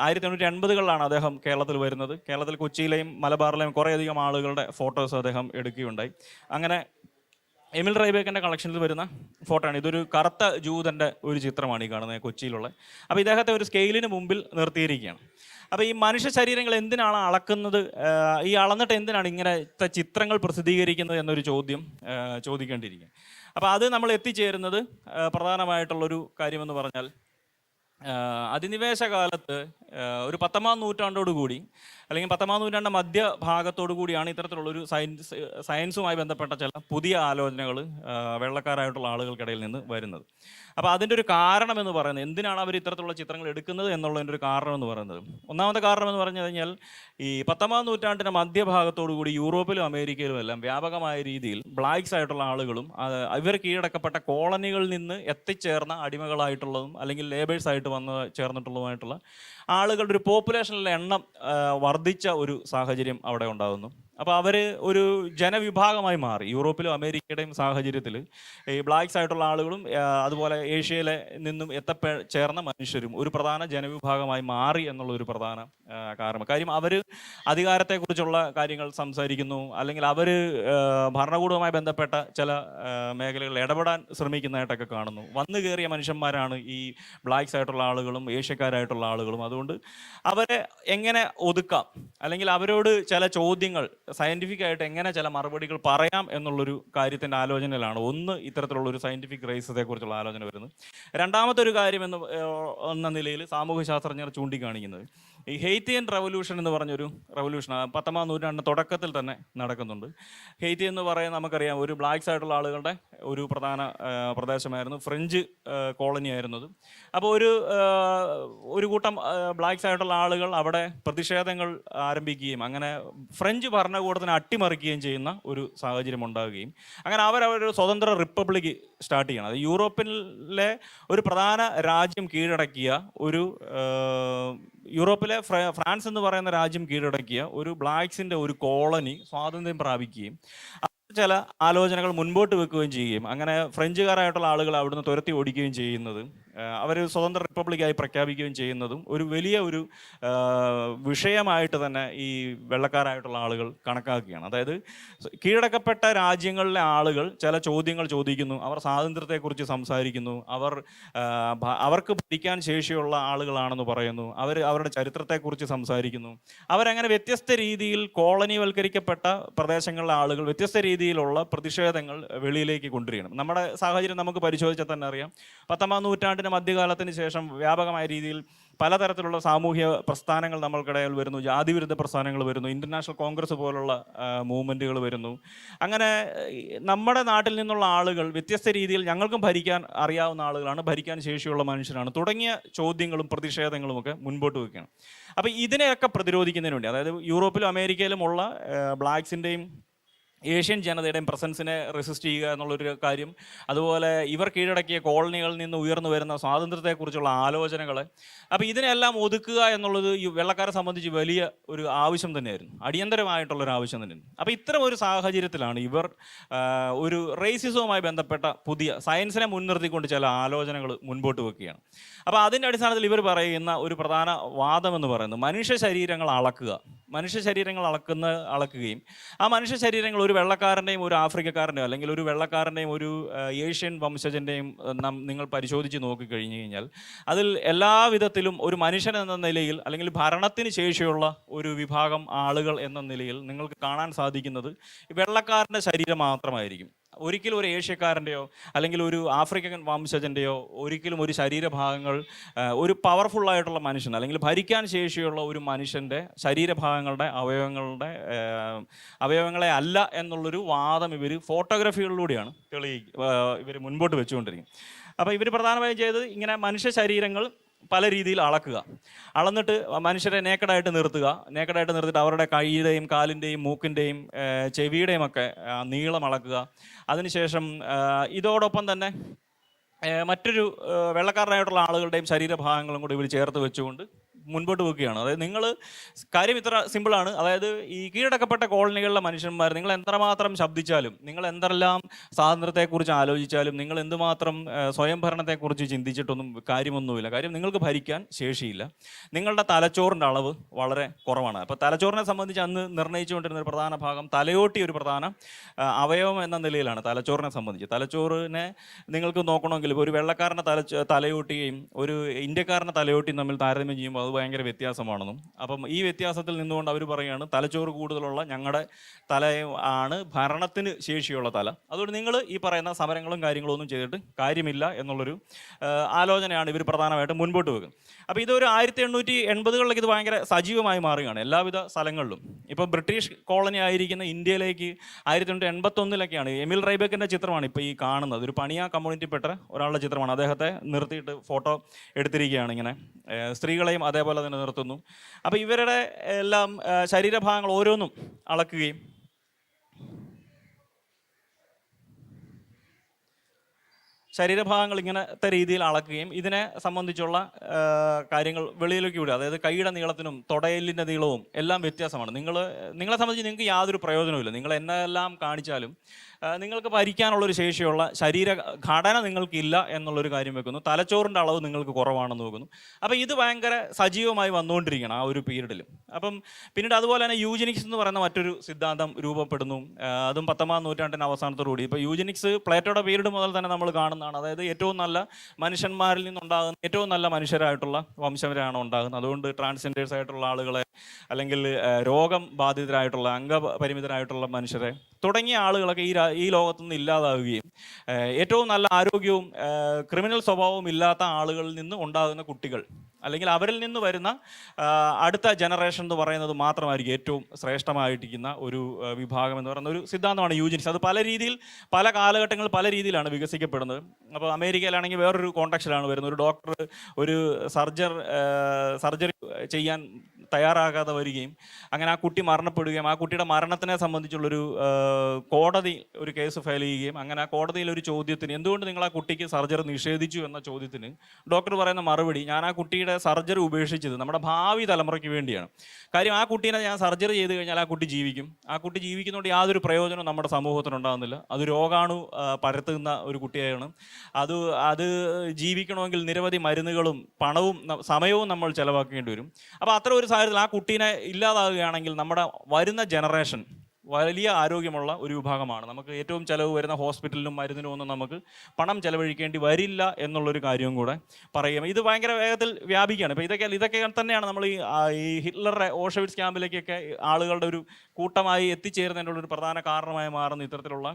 1880-കളിലാണ് അദ്ദേഹം കേരളത്തിൽ വരുന്നത്. കേരളത്തിൽ കൊച്ചിയിലെയും മലബാറിലെയും കുറേയധികം ആളുകളുടെ ഫോട്ടോസ് അദ്ദേഹം എടുക്കുകയുണ്ടായി. അങ്ങനെ എമിൽ റൈബേക്കിൻ്റെ കളക്ഷനിൽ വരുന്ന ഫോട്ടോ ആണ്. ഇതൊരു കറുത്ത ജൂതൻ്റെ ഒരു ചിത്രമാണ് ഈ കാണുന്നത്, കൊച്ചിയിലുള്ള. അപ്പോൾ ഇദ്ദേഹത്തെ ഒരു സ്കെയിലിന് മുമ്പിൽ നിർത്തിയിരിക്കുകയാണ്. അപ്പോൾ ഈ മനുഷ്യ ശരീരങ്ങൾ എന്തിനാണ് അളക്കുന്നത്, ഈ അളന്നിട്ട് എന്തിനാണ് ഇങ്ങനത്തെ ചിത്രങ്ങൾ പ്രസിദ്ധീകരിക്കുന്നത് എന്നൊരു ചോദ്യം ചോദിക്കേണ്ടിയിരിക്കുക. അപ്പോൾ അത് നമ്മൾ എത്തിച്ചേരുന്നത് പ്രധാനമായിട്ടുള്ളൊരു കാര്യമെന്ന് പറഞ്ഞാൽ അധിനിവേശ കാലത്ത് ഒരു 19-ാം നൂറ്റാണ്ടോടുകൂടി അല്ലെങ്കിൽ 19-ാം നൂറ്റാണ്ട് മധ്യഭാഗത്തോടു കൂടിയാണ് ഇത്തരത്തിലുള്ളൊരു സയൻസുമായി ബന്ധപ്പെട്ട ചില പുതിയ ആലോചനകൾ വെള്ളക്കാരായിട്ടുള്ള ആളുകൾക്കിടയിൽ നിന്ന് വരുന്നത്. അപ്പോൾ അതിൻ്റെ ഒരു കാരണം എന്ന് പറയുന്നത്, എന്തിനാണ് അവർ ഇത്തരത്തിലുള്ള ചിത്രങ്ങൾ എടുക്കുന്നത് എന്നുള്ളതിൻ്റെ ഒരു കാരണം എന്ന് പറയുന്നത്, ഒന്നാമത്തെ കാരണം എന്ന് പറഞ്ഞു കഴിഞ്ഞാൽ ഈ 19-ാം നൂറ്റാണ്ടിൻ്റെ മധ്യഭാഗത്തോടു കൂടി യൂറോപ്പിലും അമേരിക്കയിലും എല്ലാം വ്യാപകമായ രീതിയിൽ ബ്ലാക്സ് ആയിട്ടുള്ള ആളുകളും ഇവർ കീഴടക്കപ്പെട്ട കോളനികളിൽ നിന്ന് എത്തിച്ചേർന്ന അടിമകളായിട്ടുള്ളതും അല്ലെങ്കിൽ ലേബേഴ്സായിട്ട് വന്ന് ചേർന്നിട്ടുള്ളതുമായിട്ടുള്ള ആളുകളുടെ ഒരു പോപ്പുലേഷനിലെ എണ്ണം വർദ്ധിച്ച ഒരു സാഹചര്യം അവിടെ ഉണ്ടാകുന്നു. അപ്പോൾ അവർ ഒരു ജനവിഭാഗമായി മാറി. യൂറോപ്പിലും അമേരിക്കയുടെയും സാഹചര്യത്തിൽ ഈ ബ്ലാക്ക്സ് ആയിട്ടുള്ള ആളുകളും അതുപോലെ ഏഷ്യയിലെ നിന്നും ചേർന്ന മനുഷ്യരും ഒരു പ്രധാന ജനവിഭാഗമായി മാറി എന്നുള്ള ഒരു പ്രധാന കാര്യം അവർ അധികാരത്തെക്കുറിച്ചുള്ള കാര്യങ്ങൾ സംസാരിക്കുന്നു, അല്ലെങ്കിൽ അവർ ഭരണകൂടവുമായി ബന്ധപ്പെട്ട ചില മേഖലകളിൽ ഇടപെടാൻ ശ്രമിക്കുന്നതായിട്ടൊക്കെ കാണുന്നു. വന്നു കയറിയ മനുഷ്യന്മാരാണ് ഈ ബ്ലാക്ക്സ് ആയിട്ടുള്ള ആളുകളും ഏഷ്യക്കാരായിട്ടുള്ള ആളുകളും. അതുകൊണ്ട് അവരെ എങ്ങനെ ഒതുക്കാം, അല്ലെങ്കിൽ അവരോട് ചില ചോദ്യങ്ങൾ സയൻറ്റിഫിക് ആയിട്ട് എങ്ങനെ ചില മറുപടികൾ പറയാം എന്നുള്ളൊരു കാര്യത്തിൻ്റെ ആലോചനയിലാണ് ഒന്ന് ഇത്തരത്തിലുള്ളൊരു സയൻറ്റിഫിക് റേസത്തെ കുറിച്ചുള്ള ആലോചന വരുന്നത്. രണ്ടാമത്തെ ഒരു കാര്യം എന്ന നിലയിൽ സാമൂഹ്യ ശാസ്ത്രജ്ഞർ ചൂണ്ടിക്കാണിക്കുന്നത് ഈ ഹെയ്ത്തിയൻ റവല്യൂഷൻ എന്ന് പറഞ്ഞൊരു റവല്യൂഷൻ 19-ാം നൂറ്റാണ്ടിൻ്റെ തുടക്കത്തിൽ തന്നെ നടക്കുന്നുണ്ട്. ഹെയ്ത്തി എന്ന് പറയുന്നത് നമുക്കറിയാം, ഒരു ബ്ലാക്ക്സ് ആയിട്ടുള്ള ആളുകളുടെ ഒരു പ്രധാന പ്രദേശമായിരുന്നു, ഫ്രഞ്ച് കോളനി ആയിരുന്നത്. അപ്പോൾ ഒരു കൂട്ടം ബ്ലാക്ക്സ് ആയിട്ടുള്ള ആളുകൾ അവിടെ പ്രതിഷേധങ്ങൾ ആരംഭിക്കുകയും അങ്ങനെ ഫ്രഞ്ച് ഭരണകൂടത്തിനെ അട്ടിമറിക്കുകയും ചെയ്യുന്ന ഒരു സാഹചര്യം ഉണ്ടാവുകയും അങ്ങനെ അവരൊരു സ്വതന്ത്ര റിപ്പബ്ലിക് സ്റ്റാർട്ട് ചെയ്യണം. അത് യൂറോപ്പിലെ ഒരു പ്രധാന രാജ്യം കീഴടക്കിയ യൂറോപ്പിലെ ഫ്രാൻസ് എന്ന് പറയുന്ന രാജ്യം കീഴടക്കിയ ഒരു ബ്ലാക്സിൻ്റെ ഒരു കോളനി സ്വാതന്ത്ര്യം പ്രാപിക്കുകയും ചില ആലോചനകൾ മുൻപോട്ട് വെക്കുകയും ചെയ്യുകയും അങ്ങനെ ഫ്രഞ്ചുകാരായിട്ടുള്ള ആളുകൾ അവിടുന്ന് തുരത്തി ഓടിക്കുകയും ചെയ്യുന്നത്, അവർ സ്വതന്ത്ര റിപ്പബ്ലിക്കായി പ്രഖ്യാപിക്കുകയും ചെയ്യുന്നതും ഒരു വലിയ ഒരു വിഷയമായിട്ട് തന്നെ ഈ വെള്ളക്കാരായിട്ടുള്ള ആളുകൾ കണക്കാക്കുകയാണ്. അതായത് കീഴടക്കപ്പെട്ട രാജ്യങ്ങളിലെ ആളുകൾ ചില ചോദ്യങ്ങൾ ചോദിക്കുന്നു, അവർ സ്വാതന്ത്ര്യത്തെക്കുറിച്ച് സംസാരിക്കുന്നു, അവർക്ക് ഭരിക്കാൻ ശേഷിയുള്ള ആളുകളാണെന്ന് പറയുന്നു, അവരുടെ ചരിത്രത്തെക്കുറിച്ച് സംസാരിക്കുന്നു. അവരങ്ങനെ വ്യത്യസ്ത രീതിയിൽ കോളനിവൽക്കരിക്കപ്പെട്ട പ്രദേശങ്ങളിലെ ആളുകൾ വ്യത്യസ്ത രീതിയിലുള്ള പ്രതിഷേധങ്ങൾ വെളിയിലേക്ക് കൊണ്ടുവരികയാണ്. നമ്മുടെ സാഹചര്യം നമുക്ക് പരിശോധിച്ചാൽ തന്നെ അറിയാം. 19-ാം നൂറ്റാണ്ടിന് മധ്യകാലത്തിന് ശേഷം വ്യാപകമായ രീതിയിൽ പലതരത്തിലുള്ള സാമൂഹ്യ പ്രസ്ഥാനങ്ങൾ നമ്മൾക്കിടയിൽ വരുന്നു, ജാതിവിരുദ്ധ പ്രസ്ഥാനങ്ങൾ വരുന്നു, ഇൻ്റർനാഷണൽ കോൺഗ്രസ് പോലുള്ള മൂവ്മെൻറ്റുകൾ വരുന്നു. അങ്ങനെ നമ്മുടെ നാട്ടിൽ നിന്നുള്ള ആളുകൾ വ്യത്യസ്ത രീതിയിൽ ഞങ്ങൾക്കും ഭരിക്കാൻ അറിയാവുന്ന ആളുകളാണ്, ഭരിക്കാൻ ശേഷിയുള്ള മനുഷ്യരാണ് തുടങ്ങിയ ചോദ്യങ്ങളും പ്രതിഷേധങ്ങളും ഒക്കെ മുൻപോട്ട് വയ്ക്കുകയാണ്. അപ്പോൾ ഇതിനെയൊക്കെ പ്രതിരോധിക്കുന്നതിന് വേണ്ടി, അതായത് യൂറോപ്പിലും അമേരിക്കയിലുമുള്ള ബ്ലാക്സിൻ്റെയും ഏഷ്യൻ ജനതയുടെയും പ്രസൻസിനെ റെസിസ്റ്റ് ചെയ്യുക എന്നുള്ളൊരു കാര്യം, അതുപോലെ ഇവർ കീഴടക്കിയ കോളനികളിൽ നിന്ന് ഉയർന്നു വരുന്ന സ്വാതന്ത്ര്യത്തെക്കുറിച്ചുള്ള ആലോചനകൾ, അപ്പോൾ ഇതിനെല്ലാം ഒതുക്കുക എന്നുള്ളത് ഈ വെള്ളക്കാരെ സംബന്ധിച്ച് വലിയ ഒരു ആവശ്യം തന്നെയായിരുന്നു, അടിയന്തരമായിട്ടുള്ളൊരു ആവശ്യം തന്നെയായിരുന്നു. അപ്പോൾ ഇത്തരം ഒരു സാഹചര്യത്തിലാണ് ഇവർ ഒരു റേസിസവുമായി ബന്ധപ്പെട്ട പുതിയ സയൻസിനെ മുൻനിർത്തിക്കൊണ്ട് ചില ആലോചനകൾ മുൻപോട്ട് വെക്കുകയാണ്. അപ്പോൾ അതിൻ്റെ അടിസ്ഥാനത്തിൽ ഇവർ പറയുന്ന ഒരു പ്രധാന വാദം എന്ന് പറയുന്നത് മനുഷ്യ ശരീരങ്ങൾ അളക്കുകയും ആ മനുഷ്യ ശരീരങ്ങൾ ഒരു വെള്ളക്കാരൻ്റെയും ഒരു ആഫ്രിക്കക്കാരൻ്റെയും അല്ലെങ്കിൽ ഒരു വെള്ളക്കാരൻ്റെയും ഒരു ഏഷ്യൻ വംശജൻ്റെയും നിങ്ങൾ പരിശോധിച്ച് നോക്കിക്കഴിഞ്ഞു കഴിഞ്ഞാൽ അതിൽ എല്ലാവിധത്തിലും ഒരു മനുഷ്യൻ എന്ന നിലയിൽ അല്ലെങ്കിൽ ഭരണത്തിന് ശേഷിയുള്ള ഒരു വിഭാഗം ആളുകൾ എന്ന നിലയിൽ നിങ്ങൾക്ക് കാണാൻ സാധിക്കുന്നത് വെള്ളക്കാരൻ്റെ ശരീരം മാത്രമായിരിക്കും. ഒരിക്കലും ഒരു ഏഷ്യക്കാരൻ്റെയോ അല്ലെങ്കിൽ ഒരു ആഫ്രിക്കൻ വംശജൻ്റെയോ ഒരിക്കലും ഒരു ശരീരഭാഗങ്ങൾ ഒരു പവർഫുള്ളായിട്ടുള്ള മനുഷ്യൻ അല്ലെങ്കിൽ ഭരിക്കാൻ ശേഷിയുള്ള ഒരു മനുഷ്യൻ്റെ ശരീരഭാഗങ്ങളുടെ അവയവങ്ങളെ അല്ല എന്നുള്ളൊരു വാദം ഇവർ ഫോട്ടോഗ്രാഫികളിലൂടെയാണ് ഇവർ മുൻപോട്ട് വെച്ചുകൊണ്ടിരിക്കുന്നത്. അപ്പോൾ ഇവർ പ്രധാനമായും ചെയ്തത് ഇങ്ങനെ മനുഷ്യ ശരീരങ്ങൾ പല രീതിയിൽ അളന്നിട്ട് മനുഷ്യരെ നേക്കഡായിട്ട് നിർത്തിയിട്ട് അവരുടെ കൈയുടെയും കാലിൻ്റെയും മൂക്കിൻ്റെയും ചെവിയുടെയും ഒക്കെ നീളം അളക്കുക. അതിനുശേഷം ഇതോടൊപ്പം തന്നെ മറ്റൊരു വെള്ളക്കാരനായിട്ടുള്ള ആളുകളുടെയും ശരീരഭാഗങ്ങളും കൂടി ഇവർ ചേർത്ത് വെച്ചുകൊണ്ട് മുൻപോട്ട് വെക്കുകയാണ്. അതായത് നിങ്ങൾ കാര്യം ഇത്ര സിമ്പിളാണ്. അതായത് ഈ കീഴടക്കപ്പെട്ട കോളനികളിലെ മനുഷ്യന്മാർ നിങ്ങൾ എത്രമാത്രം ശബ്ദിച്ചാലും, നിങ്ങൾ എന്തെല്ലാം സ്വാതന്ത്ര്യത്തെക്കുറിച്ച് ആലോചിച്ചാലും, നിങ്ങൾ എന്തുമാത്രം സ്വയംഭരണത്തെക്കുറിച്ച് ചിന്തിച്ചിട്ടൊന്നും കാര്യമൊന്നുമില്ല. കാര്യം നിങ്ങൾക്ക് ഭരിക്കാൻ ശേഷിയില്ല. നിങ്ങളുടെ തലച്ചോറിൻ്റെ അളവ് വളരെ കുറവാണ്. അപ്പോൾ തലച്ചോറിനെ സംബന്ധിച്ച് അന്ന് നിർണ്ണയിച്ചുകൊണ്ടിരുന്ന ഒരു പ്രധാന ഭാഗം തലയോട്ടി ഒരു പ്രധാന അവയവം എന്ന നിലയിലാണ് തലച്ചോറിനെ സംബന്ധിച്ച്. തലച്ചോറിനെ നിങ്ങൾക്ക് നോക്കണമെങ്കിൽ ഇപ്പോൾ ഒരു വെള്ളക്കാരൻ്റെ തലയോട്ടിയും ഒരു ഇന്ത്യക്കാരൻ്റെ തലയോട്ടിയും തമ്മിൽ താരതമ്യം ചെയ്യുമ്പോൾ അത് ഭയങ്കര വ്യത്യാസമാണെന്നും, അപ്പം ഈ വ്യത്യാസത്തിൽ നിന്നുകൊണ്ട് അവർ പറയുകയാണ് തലച്ചോറ് കൂടുതലുള്ള ഞങ്ങളുടെ തല ആണ് ഭരണത്തിന് ശേഷിയുള്ള തല. അതുകൊണ്ട് നിങ്ങൾ ഈ പറയുന്ന സമരങ്ങളും കാര്യങ്ങളും ഒന്നും ചെയ്തിട്ട് കാര്യമില്ല എന്നുള്ളൊരു ആലോചനയാണ് ഇവർ പ്രധാനമായിട്ടും മുൻപോട്ട് വെക്കുന്നത്. അപ്പോൾ ഇതൊരു 1880-കളിലേക്ക് ഇത് ഭയങ്കര സജീവമായി മാറുകയാണ് എല്ലാ സ്ഥലങ്ങളിലും. ഇപ്പോൾ ബ്രിട്ടീഷ് കോളനി ആയിരിക്കുന്ന ഇന്ത്യയിലേക്ക് 1881-ലൊക്കെയാണ് എമിൽ റൈബക്കിൻ്റെ ചിത്രമാണ് ഇപ്പോൾ ഈ കാണുന്നത്. ഒരു പണിയ കമ്മ്യൂണിറ്റിപ്പെട്ട ഒരാളുടെ ചിത്രമാണ്. അദ്ദേഹത്തെ നിർത്തിയിട്ട് ഫോട്ടോ എടുത്തിരിക്കുകയാണ്. ഇങ്ങനെ സ്ത്രീകളെയും അതേപോലെ തന്നെ നിർത്തുന്നു. അപ്പോൾ ഇവരുടെ എല്ലാം ശരീരഭാഗങ്ങൾ ഓരോന്നും അളക്കുകയും ശരീരഭാഗങ്ങൾ ഇങ്ങനത്തെ രീതിയിൽ അളക്കുകയും ഇതിനെ സംബന്ധിച്ചുള്ള കാര്യങ്ങൾ വെളിയിലേക്ക് വിടുക. അതായത് കൈയുടെ നീളത്തിനും തുടയലിൻ്റെ നീളവും എല്ലാം വ്യത്യാസമാണ്. നിങ്ങളെ സംബന്ധിച്ച് നിങ്ങൾക്ക് യാതൊരു പ്രയോജനവുമില്ല. നിങ്ങൾ എന്നെല്ലാം കാണിച്ചാലും നിങ്ങൾക്ക് ഭരിക്കാനുള്ളൊരു ശേഷിയുള്ള ശരീരഘടന നിങ്ങൾക്കില്ല എന്നുള്ളൊരു കാര്യം വെക്കുന്നു. തലച്ചോറിൻ്റെ അളവ് നിങ്ങൾക്ക് കുറവാണെന്ന് വെക്കുന്നു. അപ്പോൾ ഇത് ഭയങ്കര സജീവമായി വന്നുകൊണ്ടിരിക്കണം ആ ഒരു പീരീഡിൽ. അപ്പം പിന്നീട് അതുപോലെ തന്നെ യൂജനിക്സ് എന്ന് പറയുന്ന മറ്റൊരു സിദ്ധാന്തം രൂപപ്പെടുന്നു. അതും 19-ാം നൂറ്റാണ്ടിൻ്റെ അവസാനത്തോടുകൂടി. ഇപ്പോൾ യൂജനിക്സ് പ്ലേറ്റോയുടെ പീരീഡ് മുതൽ തന്നെ നമ്മൾ കാണുന്നതാണ്. അതായത് ഏറ്റവും നല്ല മനുഷ്യന്മാരിൽ നിന്നുണ്ടാകുന്ന ഏറ്റവും നല്ല മനുഷ്യരായിട്ടുള്ള വംശജരാണ് ഉണ്ടാകുന്നത്. അതുകൊണ്ട് ട്രാൻസ്ജെൻഡേഴ്സ് ആയിട്ടുള്ള ആളുകളെ, അല്ലെങ്കിൽ രോഗം ബാധിതരായിട്ടുള്ള അംഗപരിമിതരായിട്ടുള്ള മനുഷ്യരെ തുടങ്ങിയ ആളുകളൊക്കെ ഈ ലോകത്തുനിന്ന് ഇല്ലാതാവുകയും ഏറ്റവും നല്ല ആരോഗ്യവും ക്രിമിനൽ സ്വഭാവവും ഇല്ലാത്ത ആളുകളിൽ നിന്ന് ഉണ്ടാകുന്ന കുട്ടികൾ, അല്ലെങ്കിൽ അവരിൽ നിന്ന് വരുന്ന അടുത്ത ജനറേഷൻ എന്ന് പറയുന്നത് മാത്രമായിരിക്കും ഏറ്റവും ശ്രേഷ്ഠമായിട്ടിരിക്കുന്ന ഒരു വിഭാഗം എന്ന് പറയുന്ന ഒരു സിദ്ധാന്തമാണ് യൂജനിക്സ്. അത് പല കാലഘട്ടങ്ങളിൽ പല രീതിയിലാണ് വികസിക്കപ്പെടുന്നത്. അപ്പോൾ അമേരിക്കയിലാണെങ്കിൽ വേറൊരു കോൺടാക്സിലാണ് വരുന്നത്. ഒരു ഡോക്ടർ ഒരു സർജറി ചെയ്യാൻ തയ്യാറാകാതെ വരികയും അങ്ങനെ ആ കുട്ടി മരണപ്പെടുകയും ആ കുട്ടിയുടെ മരണത്തിനെ സംബന്ധിച്ചുള്ളൊരു കോടതി ഒരു കേസ് ഫയൽ ചെയ്യുകയും അങ്ങനെ ആ കോടതിയിൽ ഒരു ചോദ്യത്തിന് എന്തുകൊണ്ട് നിങ്ങൾ ആ കുട്ടിക്ക് സർജറി നിഷേധിച്ചു എന്ന ചോദ്യത്തിന് ഡോക്ടർ പറയുന്ന മറുപടി, ഞാൻ ആ കുട്ടിയുടെ സർജറി ഉപേക്ഷിച്ചത് നമ്മുടെ ഭാവി തലമുറയ്ക്ക് വേണ്ടിയാണ്. കാര്യം ആ കുട്ടീനെ ഞാൻ സർജറി ചെയ്ത് കഴിഞ്ഞാൽ ആ കുട്ടി ജീവിക്കും. ആ കുട്ടി ജീവിക്കുന്നതുകൊണ്ട് യാതൊരു പ്രയോജനവും നമ്മുടെ സമൂഹത്തിനുണ്ടാകുന്നില്ല. അത് രോഗാണു പരത്തുന്ന ഒരു കുട്ടിയാണ്. അത് ജീവിക്കണമെങ്കിൽ നിരവധി മരുന്നുകളും പണവും സമയവും നമ്മൾ ചിലവാക്കേണ്ടി വരും. അപ്പോൾ അത്ര ഒരു സാഹചര്യത്തിൽ ആ കുട്ടീനെ ഇല്ലാതാവുകയാണെങ്കിൽ നമ്മുടെ വരുന്ന ജനറേഷൻ വലിയ ആരോഗ്യമുള്ള ഒരു വിഭാഗമാണ്. നമുക്ക് ഏറ്റവും ചിലവ് വരുന്ന ഹോസ്പിറ്റലിനും മരുന്നിനും ഒന്നും നമുക്ക് പണം ചെലവഴിക്കേണ്ടി വരില്ല എന്നുള്ളൊരു കാര്യവും കൂടെ പറയുക. ഇത് ഭയങ്കര വേഗത്തിൽ വ്യാപിക്കുകയാണ്. ഇപ്പോൾ ഇതൊക്കെ തന്നെയാണ് നമ്മൾ ഈ ഹിറ്റ്ലറുടെ ഓഷവിറ്റ്സ് ക്യാമ്പിലേക്കൊക്കെ ആളുകളുടെ ഒരു കൂട്ടമായി എത്തിച്ചേരുന്നതിനുള്ള ഒരു പ്രധാന കാരണമായി മാറുന്ന ഇത്തരത്തിലുള്ള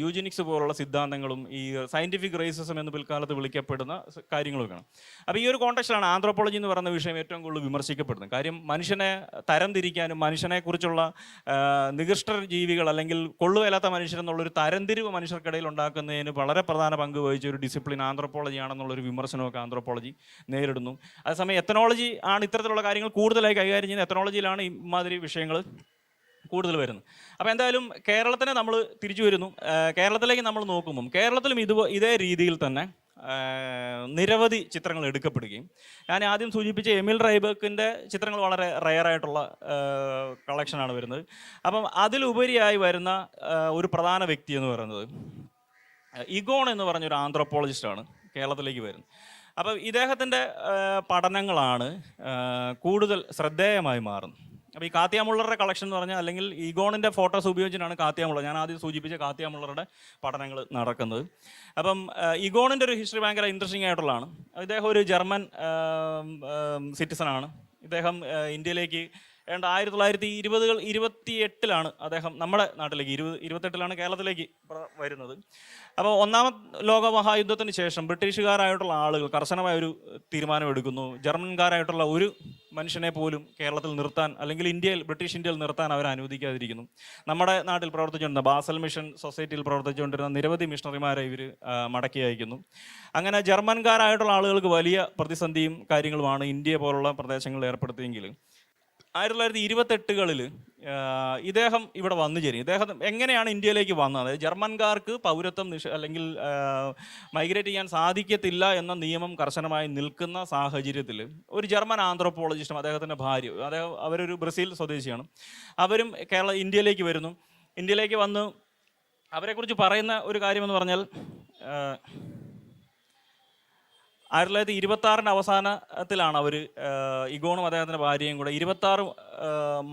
യൂജനിക്സ് പോലുള്ള സിദ്ധാന്തങ്ങളും ഈ സയൻറ്റിഫിക് റേസിസം എന്ന് പിൽക്കാലത്ത് വിളിക്കപ്പെടുന്ന കാര്യങ്ങളൊക്കെയാണ്. അപ്പോൾ ഈ ഒരു കോണ്ടെക്സ്റ്റിലാണ് ആന്ത്രോപോളജി എന്ന് പറയുന്ന വിഷയം ഏറ്റവും കൂടുതൽ വിമർശിക്കപ്പെടുന്നത്. കാര്യം മനുഷ്യനെ തരംതിരിക്കാനും മനുഷ്യനെക്കുറിച്ചുള്ള നികൃഷ്ട ജീവികൾ അല്ലെങ്കിൽ കൊള്ളുവേലാത്ത മനുഷ്യരെന്നുള്ളൊരു തരംതിരിവ് മനുഷ്യർക്കിടയിൽ ഉണ്ടാക്കുന്നതിന് വളരെ പ്രധാന പങ്ക് വഹിച്ച ഒരു ഡിസിപ്ലിൻ ആന്ത്രോപോളജി ആണെന്നുള്ളൊരു വിമർശനമൊക്കെ ആന്ത്രോപോളജി നേരിടുന്നു. അതേസമയം എത്തനോളജി ആണ് ഇത്തരത്തിലുള്ള കാര്യങ്ങൾ കൂടുതലായി കൈകാര്യം ചെയ്യുന്നത്. എത്തനോളജിയിലാണ് ഇമാതിരി വിഷയങ്ങൾ കൂടുതൽ വരുന്നത്. അപ്പോൾ എന്തായാലും കേരളത്തിനെ നമ്മൾ തിരിച്ചു വരുന്നു. കേരളത്തിലേക്ക് നമ്മൾ നോക്കുമ്പം കേരളത്തിലും ഇതേ രീതിയിൽ തന്നെ നിരവധി ചിത്രങ്ങൾ എടുക്കപ്പെടുകയും, ഞാൻ ആദ്യം സൂചിപ്പിച്ച എമിൽ റൈബക്കിൻ്റെ ചിത്രങ്ങൾ വളരെ റെയറായിട്ടുള്ള കളക്ഷനാണ് വരുന്നത്. അപ്പം അതിലുപരിയായി വരുന്ന ഒരു പ്രധാന വ്യക്തി എന്ന് പറയുന്നത് ഇഗോൺ എന്ന് പറഞ്ഞൊരു ആന്ത്രോപോളജിസ്റ്റാണ് കേരളത്തിലേക്ക് വരുന്നത്. അപ്പം ഇദ്ദേഹത്തിൻ്റെ പഠനങ്ങളാണ് കൂടുതൽ ശ്രദ്ധേയമായി മാറുന്നത്. അപ്പോൾ ഈ കാത്യാമുള്ളറുടെ കളക്ഷൻ എന്ന് പറഞ്ഞാൽ, അല്ലെങ്കിൽ ഇഗോണിൻ്റെ ഫോട്ടോസ് ഉപയോഗിച്ചിട്ടാണ് കാത്യാമുള്ളർ, ഞാൻ ആദ്യം സൂചിപ്പിച്ച കാത്യാമുള്ളറുടെ പഠനങ്ങൾ നടക്കുന്നത്. അപ്പം ഇഗോണിൻ്റെ ഒരു ഹിസ്റ്ററി ഭയങ്കര ഇൻട്രസ്റ്റിംഗ് ആയിട്ടുള്ളതാണ്. ഇദ്ദേഹം ഒരു ജർമ്മൻ സിറ്റിസണാണ്. ഇദ്ദേഹം ഇന്ത്യയിലേക്ക് 1928 അദ്ദേഹം നമ്മുടെ നാട്ടിലേക്ക് 28 കേരളത്തിലേക്ക് വരുന്നത്. അപ്പോൾ ഒന്നാമത്തെ ലോക മഹായുദ്ധത്തിന് ശേഷം ബ്രിട്ടീഷുകാരായിട്ടുള്ള ആളുകൾ കർശനമായ ഒരു തീരുമാനമെടുക്കുന്നു. ജർമ്മൻകാരായിട്ടുള്ള ഒരു മനുഷ്യനെ പോലും കേരളത്തിൽ നിർത്താൻ, അല്ലെങ്കിൽ ബ്രിട്ടീഷ് ഇന്ത്യയിൽ നിർത്താൻ അവർ അനുവദിക്കാതിരിക്കുന്നു. നമ്മുടെ നാട്ടിൽ പ്രവർത്തിച്ചുകൊണ്ടിരുന്ന ബാസൽ മിഷൻ സൊസൈറ്റിയിൽ പ്രവർത്തിച്ചുകൊണ്ടിരുന്ന നിരവധി മിഷണറിമാരെ ഇവർ മടക്കി അയക്കുന്നു. അങ്ങനെ ജർമ്മൻകാരായിട്ടുള്ള ആളുകൾക്ക് വലിയ പ്രതിസന്ധിയും കാര്യങ്ങളുമാണ് ഇന്ത്യ പോലുള്ള പ്രദേശങ്ങളിൽ ഏർപ്പെടുത്തിയെങ്കിൽ 1928 ഇദ്ദേഹം ഇവിടെ വന്നു ചേരും. ഇദ്ദേഹം എങ്ങനെയാണ് ഇന്ത്യയിലേക്ക് വന്നത്? അതായത് ജർമ്മൻകാർക്ക് പൗരത്വം അല്ലെങ്കിൽ മൈഗ്രേറ്റ് ചെയ്യാൻ സാധിക്കത്തില്ല എന്ന നിയമം കർശനമായി നിൽക്കുന്ന സാഹചര്യത്തിൽ ഒരു ജർമ്മൻ ആന്ത്രോപോളജിസ്റ്റും അദ്ദേഹത്തിൻ്റെ ഭാര്യ, അവരൊരു ബ്രസീൽ സ്വദേശിയാണ്, അവരും ഇന്ത്യയിലേക്ക് വരുന്നു. ഇന്ത്യയിലേക്ക് വന്ന് അവരെക്കുറിച്ച് പറയുന്ന ഒരു കാര്യമെന്ന് പറഞ്ഞാൽ 1926 അവസാനത്തിലാണ് അവർ ഇഗോണും അദ്ദേഹത്തിൻ്റെ ഭാര്യയും കൂടെ 26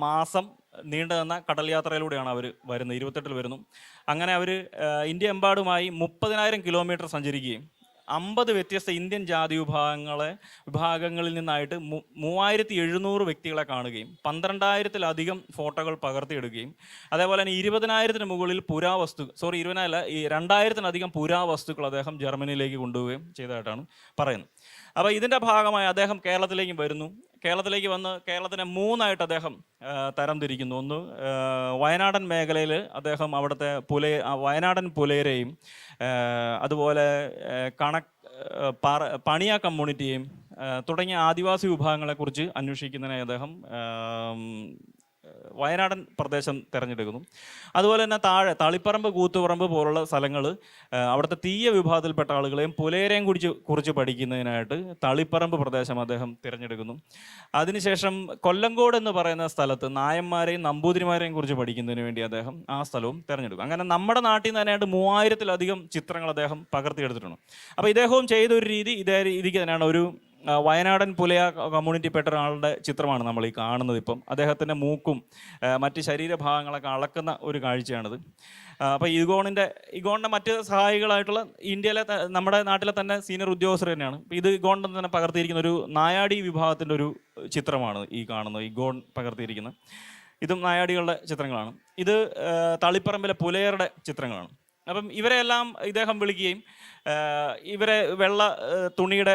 മാസം നീണ്ടു നിന്ന കടൽ യാത്രയിലൂടെയാണ് അവർ വരുന്നത്. 28 വരുന്നു. അങ്ങനെ അവർ ഇന്ത്യ എമ്പാടുമായി 30,000 കിലോമീറ്റർ സഞ്ചരിക്കുകയും 50 വ്യത്യസ്ത ഇന്ത്യൻ ജാതി വിഭാഗങ്ങളിൽ നിന്നായിട്ട് 3700 വ്യക്തികളെ കാണുകയും 12,000-ലധികം ഫോട്ടോകൾ പകർത്തിയെടുക്കുകയും അതേപോലെ തന്നെ 20,000-ന് മുകളിൽ 2,000-ലധികം പുരാവസ്തുക്കൾ അദ്ദേഹം ജർമ്മനിയിലേക്ക് കൊണ്ടുപോവുകയും ചെയ്തതായിട്ടാണ് പറയുന്നത്. അപ്പോൾ ഇതിൻ്റെ ഭാഗമായി അദ്ദേഹം കേരളത്തിലേക്ക് വരുന്നു. കേരളത്തിലേക്ക് വന്ന് കേരളത്തിനെ 3ആയിട്ട് അദ്ദേഹം തരംതിരിക്കുന്നു. ഒന്ന്, വയനാടൻ മേഖലയിൽ അദ്ദേഹം അവിടുത്തെ വയനാടൻ പുലയരെയും അതുപോലെ പണിയ കമ്മ്യൂണിറ്റിയെയും തുടങ്ങിയ ആദിവാസി വിഭാഗങ്ങളെക്കുറിച്ച് അന്വേഷിക്കുന്നതിനായി അദ്ദേഹം വയനാടൻ പ്രദേശം തിരഞ്ഞെടുക്കുന്നു. അതുപോലെ തന്നെ താഴെ തളിപ്പറമ്പ്, കൂത്തുപറമ്പ് പോലുള്ള സ്ഥലങ്ങൾ അവിടുത്തെ തീയ വിഭാഗത്തിൽപ്പെട്ട ആളുകളെയും പുലയരെയും കുറിച്ച് പഠിക്കുന്നതിനായിട്ട് തളിപ്പറമ്പ് പ്രദേശം അദ്ദേഹം തിരഞ്ഞെടുക്കുന്നു. അതിനുശേഷം കൊല്ലങ്കോട് എന്ന് പറയുന്ന സ്ഥലത്ത് നായന്മാരെയും നമ്പൂതിരിമാരെയും കുറിച്ച് പഠിക്കുന്നതിന് വേണ്ടി അദ്ദേഹം ആ സ്ഥലവും തിരഞ്ഞെടുക്കും. അങ്ങനെ നമ്മുടെ നാട്ടിൽ നിന്ന് തന്നെയായിട്ട് 3000-ലധികം ചിത്രങ്ങൾ അദ്ദേഹം പകർത്തിയെടുത്തിട്ടുണ്ട്. അപ്പോൾ ഇദ്ദേഹവും ചെയ്തൊരു രീതി ഇതേ രീതിക്ക് തന്നെയാണ്. ഒരു വയനാടൻ പുലയ കമ്മ്യൂണിറ്റി പെട്ട ഒരാളുടെ ചിത്രമാണ് നമ്മൾ ഈ കാണുന്നത്. ഇപ്പം അദ്ദേഹത്തിൻ്റെ മൂക്കും മറ്റ് ശരീരഭാഗങ്ങളൊക്കെ അളക്കുന്ന ഒരു കാഴ്ചയാണിത്. അപ്പോൾ ഇഗോണിൻ്റെ മറ്റ് സഹായികളായിട്ടുള്ള ഇന്ത്യയിലെ നമ്മുടെ നാട്ടിലെ തന്നെ സീനിയർ ഉദ്യോഗസ്ഥർ തന്നെയാണ്. ഇത് ഇഗോണിൻ്റെ തന്നെ പകർത്തിയിരിക്കുന്ന ഒരു നായാടി വിഭാഗത്തിൻ്റെ ഒരു ചിത്രമാണ് ഈ കാണുന്നത്. ഇഗോൺ പകർത്തിയിരിക്കുന്നത് ഇതും നായാടികളുടെ ചിത്രങ്ങളാണ്. ഇത് തളിപ്പറമ്പിലെ പുലയരുടെ ചിത്രങ്ങളാണ്. അപ്പം ഇവരെല്ലാം ഇദ്ദേഹം വിളിക്കുകയും ഇവരെ വെള്ള തുണിയുടെ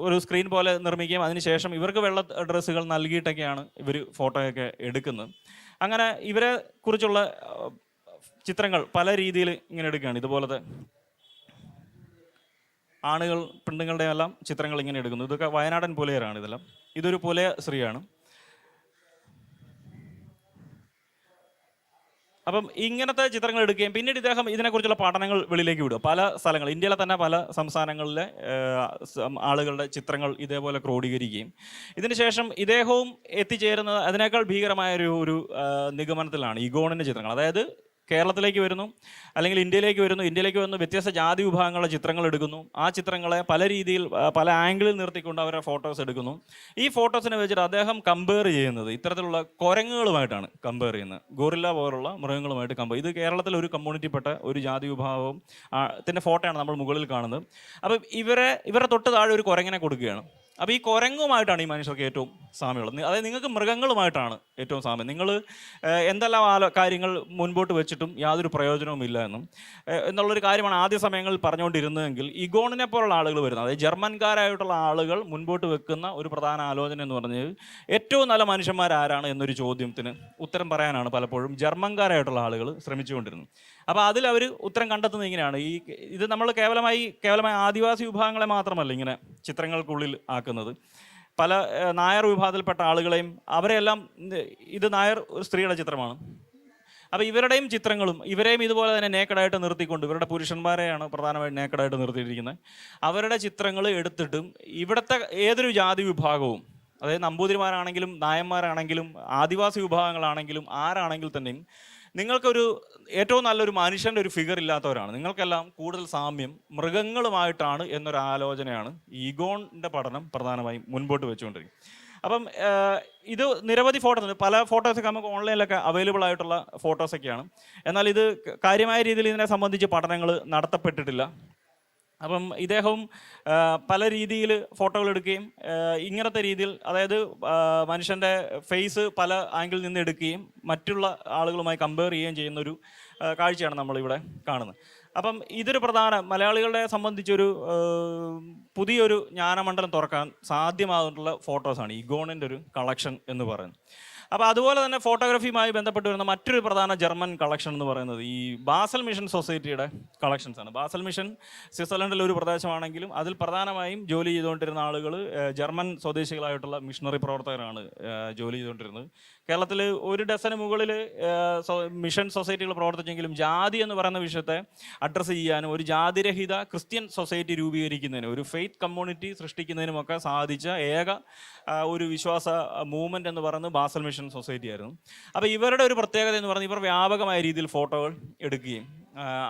ഒരു സ്ക്രീൻ പോലെ നിർമ്മിക്കുകയും അതിനുശേഷം ഇവർക്ക് വെള്ള ഡ്രസ്സുകൾ നൽകിയിട്ടൊക്കെയാണ് ഇവർ ഫോട്ടോയൊക്കെ എടുക്കുന്നത്. അങ്ങനെ ഇവരെ കുറിച്ചുള്ള ചിത്രങ്ങൾ പല രീതിയിൽ ഇങ്ങനെ എടുക്കുകയാണ്. ഇതുപോലത്തെ ആണുകൾ പെണ്ണുങ്ങളുടെയും എല്ലാം ചിത്രങ്ങൾ ഇങ്ങനെ എടുക്കുന്നു. ഇതൊക്കെ വയനാടൻ പുലയരാണ് ഇതെല്ലാം. ഇതൊരു പുലയ സ്ത്രീയാണ്. അപ്പം ഇങ്ങനത്തെ ചിത്രങ്ങൾ എടുക്കുകയും പിന്നീട് ഇദ്ദേഹം ഇതിനെക്കുറിച്ചുള്ള പഠനങ്ങൾ വെളിയിലേക്ക് വിടുക. പല സ്ഥലങ്ങൾ, ഇന്ത്യയിലെ തന്നെ പല സംസ്ഥാനങ്ങളിലെ ആളുകളുടെ ചിത്രങ്ങൾ ഇതേപോലെ ക്രോഡീകരിക്കുകയും ഇതിനുശേഷം ഇദ്ദേഹവും എത്തിച്ചേരുന്നത് അതിനേക്കാൾ ഭീകരമായ ഒരു നിഗമനത്തിലാണ്. ഇഗോണിൻ്റെ ചിത്രങ്ങൾ, അതായത് കേരളത്തിലേക്ക് വരുന്നു അല്ലെങ്കിൽ ഇന്ത്യയിലേക്ക് വന്ന് വ്യത്യസ്ത ജാതി വിഭാഗങ്ങളുടെ ചിത്രങ്ങൾ എടുക്കുന്നു. ആ ചിത്രങ്ങളെ പല രീതിയിൽ പല ആംഗിളിൽ നിർത്തിക്കൊണ്ട് അവരുടെ ഫോട്ടോസ് എടുക്കുന്നു. ഈ ഫോട്ടോസിനെ വെച്ചിട്ട് അദ്ദേഹം കമ്പയർ ചെയ്യുന്നത് ഇത്തരത്തിലുള്ള കുരങ്ങുകളുമായിട്ടാണ് കമ്പയർ ചെയ്യുന്നത്. ഗോറില്ല പോലുള്ള മൃഗങ്ങളുമായിട്ട് ഇത് കേരളത്തിലെ ഒരു കമ്മ്യൂണിറ്റിപ്പെട്ട ഒരു ജാതി വിഭാഗവും ത്തിൻ്റെ ഫോട്ടോയാണ് നമ്മൾ മുകളിൽ കാണുന്നത്. അപ്പം ഇവരുടെ തൊട്ട് താഴെ ഒരു കുരങ്ങനെ കൊടുക്കുകയാണ്. അപ്പോൾ ഈ കുരങ്ങുമായിട്ടാണ് ഈ മനുഷ്യർക്ക് ഏറ്റവും സാമ്യമുള്ളത്. അതായത് നിങ്ങൾക്ക് മൃഗങ്ങളുമായിട്ടാണ് ഏറ്റവും സാമ്യം. നിങ്ങൾ എന്തെല്ലാം കാര്യങ്ങൾ മുൻപോട്ട് വെച്ചിട്ടും യാതൊരു പ്രയോജനവും ഇല്ല എന്നുള്ളൊരു കാര്യമാണ് ആദ്യ സമയങ്ങളിൽ പറഞ്ഞുകൊണ്ടിരുന്നതെങ്കിൽ ഇഗോണിനെ പോലുള്ള ആളുകൾ വരുന്നത്, അതായത് ജർമ്മൻകാരായിട്ടുള്ള ആളുകൾ മുൻപോട്ട് വെക്കുന്ന ഒരു പ്രധാന ആലോചന എന്ന് പറഞ്ഞത് ഏറ്റവും നല്ല മനുഷ്യന്മാരാരാണ് എന്നൊരു ചോദ്യത്തിന് ഉത്തരം പറയാനാണ് പലപ്പോഴും ജർമ്മൻകാരായിട്ടുള്ള ആളുകൾ ശ്രമിച്ചുകൊണ്ടിരുന്നത്. അപ്പോൾ അതിൽ അവർ ഉത്തരം കണ്ടെത്തുന്നത് ഇങ്ങനെയാണ്. ഇത് നമ്മൾ കേവലമായി ആദിവാസി വിഭാഗങ്ങളെ മാത്രമല്ല ഇങ്ങനെ ചിത്രങ്ങൾക്കുള്ളിൽ ആക്കുന്നത്. പല നായർ വിഭാഗത്തിൽപ്പെട്ട ആളുകളെയും അവരെല്ലാം, ഇത് നായർ സ്ത്രീയുടെ ചിത്രമാണ്. അപ്പോൾ ഇവരുടെയും ചിത്രങ്ങളും ഇവരെയും ഇതുപോലെ തന്നെ നേക്കഡായിട്ട് നിർത്തിക്കൊണ്ട്, ഇവരുടെ പുരുഷന്മാരെയാണ് പ്രധാനമായിട്ട് നേക്കഡായിട്ട് നിർത്തിയിരിക്കുന്നത്. അവരുടെ ചിത്രങ്ങൾ എടുത്തിട്ടും ഇവിടുത്തെ ഏതൊരു ജാതി വിഭാഗവും, അതായത് നമ്പൂതിരിമാരാണെങ്കിലും നായന്മാരാണെങ്കിലും ആദിവാസി വിഭാഗങ്ങളാണെങ്കിലും ആരാണെങ്കിൽ തന്നെയും നിങ്ങൾക്കൊരു ഏറ്റവും നല്ലൊരു മനുഷ്യൻ്റെ ഒരു ഫിഗർ ഇല്ലാത്തവരാണ്. നിങ്ങൾക്കെല്ലാം കൂടുതൽ സാമ്യം മൃഗങ്ങളുമായിട്ടാണ് എന്നൊരു ആലോചനയാണ് ഈഗോണിൻ്റെ പഠനം പ്രധാനമായും മുൻപോട്ട് വെച്ചുകൊണ്ടിരിക്കും. അപ്പം ഇത് നിരവധി പല ഫോട്ടോസൊക്കെ നമുക്ക് ഓൺലൈനിലൊക്കെ അവൈലബിൾ ആയിട്ടുള്ള ഫോട്ടോസൊക്കെയാണ്. എന്നാൽ ഇത് കാര്യമായ രീതിയിൽ ഇതിനെ സംബന്ധിച്ച് പഠനങ്ങൾ നടത്തപ്പെട്ടിട്ടില്ല. അപ്പം ഇദ്ദേഹവും പല രീതിയിൽ ഫോട്ടോകൾ എടുക്കുകയും ഇങ്ങനത്തെ രീതിയിൽ, അതായത് മനുഷ്യൻ്റെ ഫേസ് പല ആംഗിളിൽ നിന്ന് എടുക്കുകയും മറ്റുള്ള ആളുകളുമായി കമ്പയർ ചെയ്യുകയും ചെയ്യുന്നൊരു കാഴ്ചയാണ് നമ്മളിവിടെ കാണുന്നത്. അപ്പം ഇതൊരു മലയാളികളെ സംബന്ധിച്ചൊരു പുതിയൊരു ജ്ഞാനമണ്ഡലം തുറക്കാൻ സാധ്യമാകുന്നുള്ള ഫോട്ടോസാണ് ഇഗോണിൻ്റെ ഒരു കളക്ഷൻ എന്ന് പറയുന്നത്. അപ്പോൾ അതുപോലെ തന്നെ ഫോട്ടോഗ്രാഫിയുമായി ബന്ധപ്പെട്ട് വരുന്ന മറ്റൊരു പ്രധാന ജർമ്മൻ കളക്ഷൻ എന്ന് പറയുന്നത് ഈ ബാസൽ മിഷൻ സൊസൈറ്റിയുടെ കളക്ഷൻസാണ്. ബാസൽ മിഷൻ സ്വിറ്റ്സർലൻഡിലെ ഒരു പ്രദേശമാണെങ്കിലും അതിൽ പ്രധാനമായും ജോലി ചെയ്തുകൊണ്ടിരുന്ന ആളുകൾ ജർമ്മൻ സ്വദേശികളായിട്ടുള്ള മിഷണറി പ്രവർത്തകരാണ് ജോലി ചെയ്തുകൊണ്ടിരുന്നത്. കേരളത്തിൽ ഒരു ഡസന് മുകളിൽ മിഷൻ സൊസൈറ്റികൾ പ്രവർത്തിച്ചെങ്കിലും ജാതി എന്ന് പറയുന്ന വിഷയത്തെ അഡ്രസ്സ് ചെയ്യാനും ഒരു ജാതിരഹിത ക്രിസ്ത്യൻ സൊസൈറ്റി രൂപീകരിക്കുന്നതിനും ഒരു ഫെയ്ത്ത് കമ്മ്യൂണിറ്റി സൃഷ്ടിക്കുന്നതിനുമൊക്കെ സാധിച്ച ഏക ഒരു വിശ്വാസ മൂവ്മെൻറ്റ് എന്ന് പറയുന്നത് ബാസൽ മിഷൻ സൊസൈറ്റി ആയിരുന്നു. അപ്പോൾ ഇവരുടെ ഒരു പ്രത്യേകത എന്ന് പറയുന്നത് ഇവർ വ്യാപകമായ രീതിയിൽ ഫോട്ടോകൾ എടുക്കുകയും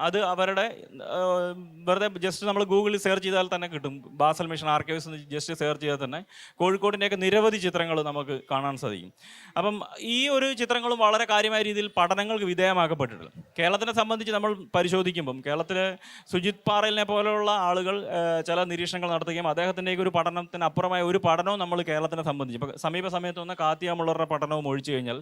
അത് അവരുടെ വെറുതെ ജസ്റ്റ് നമ്മൾ ഗൂഗിളിൽ സെർച്ച് ചെയ്താൽ തന്നെ കിട്ടും. ബാസൽ മിഷൻ ആർക്കൈവ്സ് എന്ന് ജസ്റ്റ് സെർച്ച് ചെയ്താൽ തന്നെ കോഴിക്കോടിൻ്റെയൊക്കെ നിരവധി ചിത്രങ്ങൾ നമുക്ക് കാണാൻ സാധിക്കും. അപ്പം ഈ ഒരു ചിത്രങ്ങളും വളരെ കാര്യമായ രീതിയിൽ പഠനങ്ങൾക്ക് വിധേയമാക്കപ്പെട്ടിട്ടുണ്ട്. കേരളത്തിനെ സംബന്ധിച്ച് നമ്മൾ പരിശോധിക്കുമ്പം കേരളത്തിലെ സുജിത് പാറലിനെ പോലെയുള്ള ആളുകൾ ചില നിരീക്ഷണങ്ങൾ നടത്തുകയും അദ്ദേഹത്തിൻ്റെയൊക്കെ ഒരു പഠനത്തിന് അപ്പുറമായ ഒരു പഠനവും നമ്മൾ കേരളത്തിനെ സംബന്ധിച്ച് ഇപ്പോൾ സമീപ സമയത്ത് വന്ന കാത്തിയാമുള്ളവരുടെ പഠനവും ഒഴിച്ചു കഴിഞ്ഞാൽ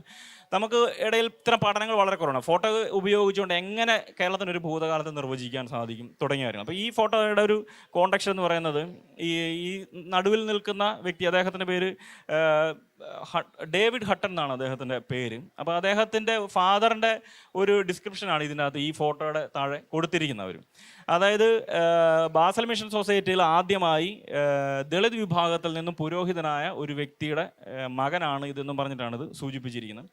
നമുക്ക് ഇടയിൽ ഇത്തരം പഠനങ്ങൾ വളരെ കുറവാണ്. ഫോട്ടോ ഉപയോഗിച്ചുകൊണ്ട് എങ്ങനെ കേരളത്തിനൊരു ഭൂതകാലത്ത് നിർവചിക്കാൻ സാധിക്കും തുടങ്ങിയായിരുന്നു. അപ്പോൾ ഈ ഫോട്ടോയുടെ ഒരു കോണ്ടെക്സ്റ്റ് എന്ന് പറയുന്നത് ഈ നടുവിൽ നിൽക്കുന്ന വ്യക്തി, അദ്ദേഹത്തിൻ്റെ പേര് ഡേവിഡ് ഹട്ടൺ എന്നാണ് അദ്ദേഹത്തിൻ്റെ പേര്. അപ്പോൾ അദ്ദേഹത്തിൻ്റെ ഫാദറിൻ്റെ ഒരു ഡിസ്ക്രിപ്ഷനാണ് ഇതിനകത്ത് ഈ ഫോട്ടോയുടെ താഴെ കൊടുത്തിരിക്കുന്നവർ. അതായത് ബാസൽ മിഷൻ സൊസൈറ്റിയിൽ ആദ്യമായി ദളിത് വിഭാഗത്തിൽ നിന്നും പുരോഹിതനായ ഒരു വ്യക്തിയുടെ മകനാണ് ഇതെന്നും പറഞ്ഞിട്ടാണ് ഇത് സൂചിപ്പിച്ചിരിക്കുന്നത്.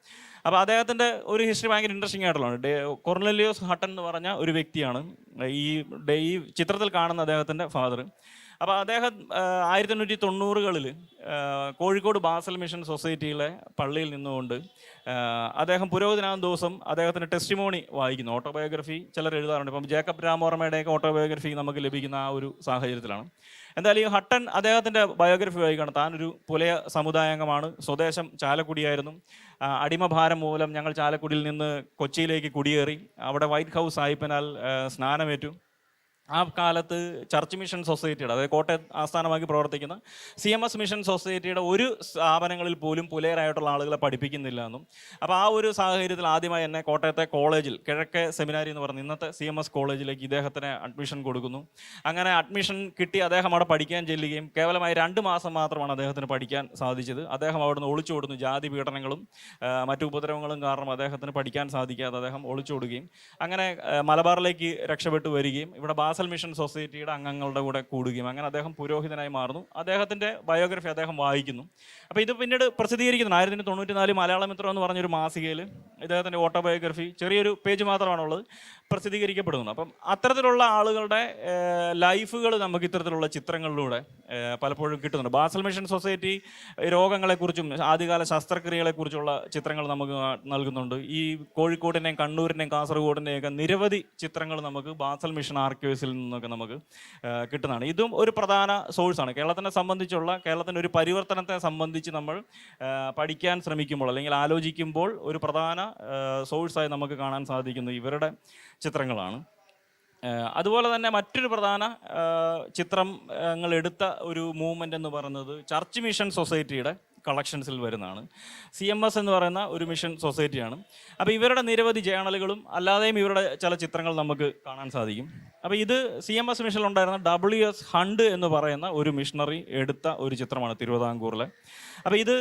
അപ്പോൾ അദ്ദേഹത്തിൻ്റെ ഒരു ഹിസ്റ്ററി ഭയങ്കര ഇൻട്രസ്റ്റിംഗ് ആയിട്ടുള്ളതാണ്. കൊർനെലിയോസ് ഹട്ടൺ എന്ന് പറഞ്ഞ ഒരു വ്യക്തിയാണ് ഈ ചിത്രത്തിൽ കാണുന്ന അദ്ദേഹത്തിൻ്റെ ഫാദർ. അപ്പോൾ അദ്ദേഹം 1890കളിൽ കോഴിക്കോട് ബാസൽ മിഷൻ സൊസൈറ്റിയിലെ പള്ളിയിൽ നിന്നുകൊണ്ട് അദ്ദേഹം പുരോഹിതനാകുന്ന ദിവസം അദ്ദേഹത്തിൻ്റെ ടെസ്റ്റിമോണി വായിക്കുന്നു. ഓട്ടോബയോഗ്രഫി ചിലർ എഴുതാറുണ്ട്. ഇപ്പം ജേക്കബ് രാമവർമ്മയുടെയൊക്കെ ഓട്ടോബയോഗ്രഫി നമുക്ക് ലഭിക്കുന്ന ആ ഒരു സാഹചര്യത്തിലാണ്. എന്തായാലും ഈ ഹട്ടൺ അദ്ദേഹത്തിൻ്റെ ബയോഗ്രഫി വായിക്കണം. താനൊരു പുലയ സമുദായാംഗമാണ്, സ്വദേശം ചാലക്കുടിയായിരുന്നു. അടിമഭാരം മൂലം ഞങ്ങൾ ചാലക്കുടിയിൽ നിന്ന് കൊച്ചിയിലേക്ക് കുടിയേറി. അവിടെ വൈറ്റ് ഹൗസ് സാഹിബിനാൽ സ്നാനമേറ്റു. ആ കാലത്ത് ചർച്ച് മിഷൻ സൊസൈറ്റിയുടെ, അതായത് കോട്ടയം ആസ്ഥാനമാക്കി പ്രവർത്തിക്കുന്ന CMS മിഷൻ സൊസൈറ്റിയുടെ ഒരു സ്ഥാപനങ്ങളിൽ പോലും പുലയരായിട്ടുള്ള ആളുകളെ പഠിപ്പിക്കുന്നില്ല എന്നും. അപ്പോൾ ആ ഒരു സാഹചര്യത്തിൽ ആദ്യമായി എന്നെ കോട്ടയത്തെ കോളേജിൽ, കിഴക്കേ സെമിനാരി എന്ന് പറഞ്ഞ ഇന്നത്തെ CMS കോളേജിലേക്ക് ഇദ്ദേഹത്തിന് അഡ്മിഷൻ കൊടുക്കുന്നു. അങ്ങനെ അഡ്മിഷൻ കിട്ടി അദ്ദേഹം അവിടെ പഠിക്കാൻ ചെല്ലുകയും കേവലമായി 2 മാസം മാത്രമാണ് അദ്ദേഹത്തിന് പഠിക്കാൻ സാധിച്ചത്. അദ്ദേഹം അവിടുന്ന് ഒളിച്ചോടുന്നു. ജാതി പീഡനങ്ങളും മറ്റു ഉപദ്രവങ്ങളും കാരണം അദ്ദേഹത്തിന് പഠിക്കാൻ സാധിക്കാതെ അദ്ദേഹം ഒളിച്ചോടുകയും അങ്ങനെ മലബാറിലേക്ക് രക്ഷപ്പെട്ടു വരികയും ഇവിടെ ബാസൽ മിഷൻ സൊസൈറ്റിയുടെ അംഗങ്ങളുടെ കൂടെ കൂടുകയും അങ്ങനെ അദ്ദേഹം പുരോഹിതനായി മാറുന്നു. അദ്ദേഹത്തിൻ്റെ ബയോഗ്രഫി അദ്ദേഹം വായിക്കുന്നു. അപ്പോൾ ഇത് പിന്നീട് പ്രസിദ്ധീകരിക്കുന്നു. 1994 മലയാള മിത്രം എന്ന് പറഞ്ഞൊരു മാസികയിൽ ഇദ്ദേഹത്തിൻ്റെ ഓട്ടോബയോഗ്രഫി ചെറിയൊരു പേജ് മാത്രമാണുള്ളത്, പ്രസിദ്ധീകരിക്കപ്പെടുന്നു. അപ്പം അത്തരത്തിലുള്ള ആളുകളുടെ ലൈഫുകൾ നമുക്ക് ഇത്തരത്തിലുള്ള ചിത്രങ്ങളിലൂടെ പലപ്പോഴും കിട്ടുന്നുണ്ട്. ബാസൽ മിഷൻ സൊസൈറ്റി രോഗങ്ങളെക്കുറിച്ചും ആദ്യകാല ശസ്ത്രക്രിയകളെക്കുറിച്ചുള്ള ചിത്രങ്ങൾ നമുക്ക് നൽകുന്നുണ്ട്. ഈ കോഴിക്കോടിൻ്റെയും കണ്ണൂരിൻ്റെയും കാസർഗോഡിൻ്റെയൊക്കെ നിരവധി ചിത്രങ്ങൾ നമുക്ക് ബാസൽ മിഷൻ ആർക്കൈവ്സിൽ നിന്നൊക്കെ നമുക്ക് കിട്ടുന്നതാണ്. ഇതും ഒരു പ്രധാന സോഴ്സാണ്. കേരളത്തിൻ്റെ ഒരു പരിവർത്തനത്തെ സംബന്ധിച്ച് നമ്മൾ പഠിക്കാൻ ശ്രമിക്കുമ്പോൾ അല്ലെങ്കിൽ ആലോചിക്കുമ്പോൾ ഒരു പ്രധാന സോഴ്സായി നമുക്ക് കാണാൻ സാധിക്കുന്നത് ഇവരുടെ ചിത്രങ്ങളാണ്. അതുപോലെ തന്നെ മറ്റൊരു പ്രധാന ചിത്രങ്ങൾ എടുത്ത ഒരു മൂവ്മെൻ്റ് എന്ന് പറയുന്നത് ചർച്ച് മിഷൻ സൊസൈറ്റിയുടെ കളക്ഷൻസിൽ വരുന്നതാണ്. CMS എന്ന് പറയുന്ന ഒരു മിഷൻ സൊസൈറ്റിയാണ്. അപ്പോൾ ഇവരുടെ നിരവധി ജേണലുകളും അല്ലാതെയും ഇവരുടെ ചില ചിത്രങ്ങൾ നമുക്ക് കാണാൻ സാധിക്കും. അപ്പോൾ ഇത് CMS മിഷനിലുണ്ടായിരുന്ന WS ഹണ്ട് എന്ന് പറയുന്ന ഒരു മിഷണറി എടുത്ത ഒരു ചിത്രമാണ് തിരുവിതാംകൂറിലെ. അപ്പോൾ ഇത്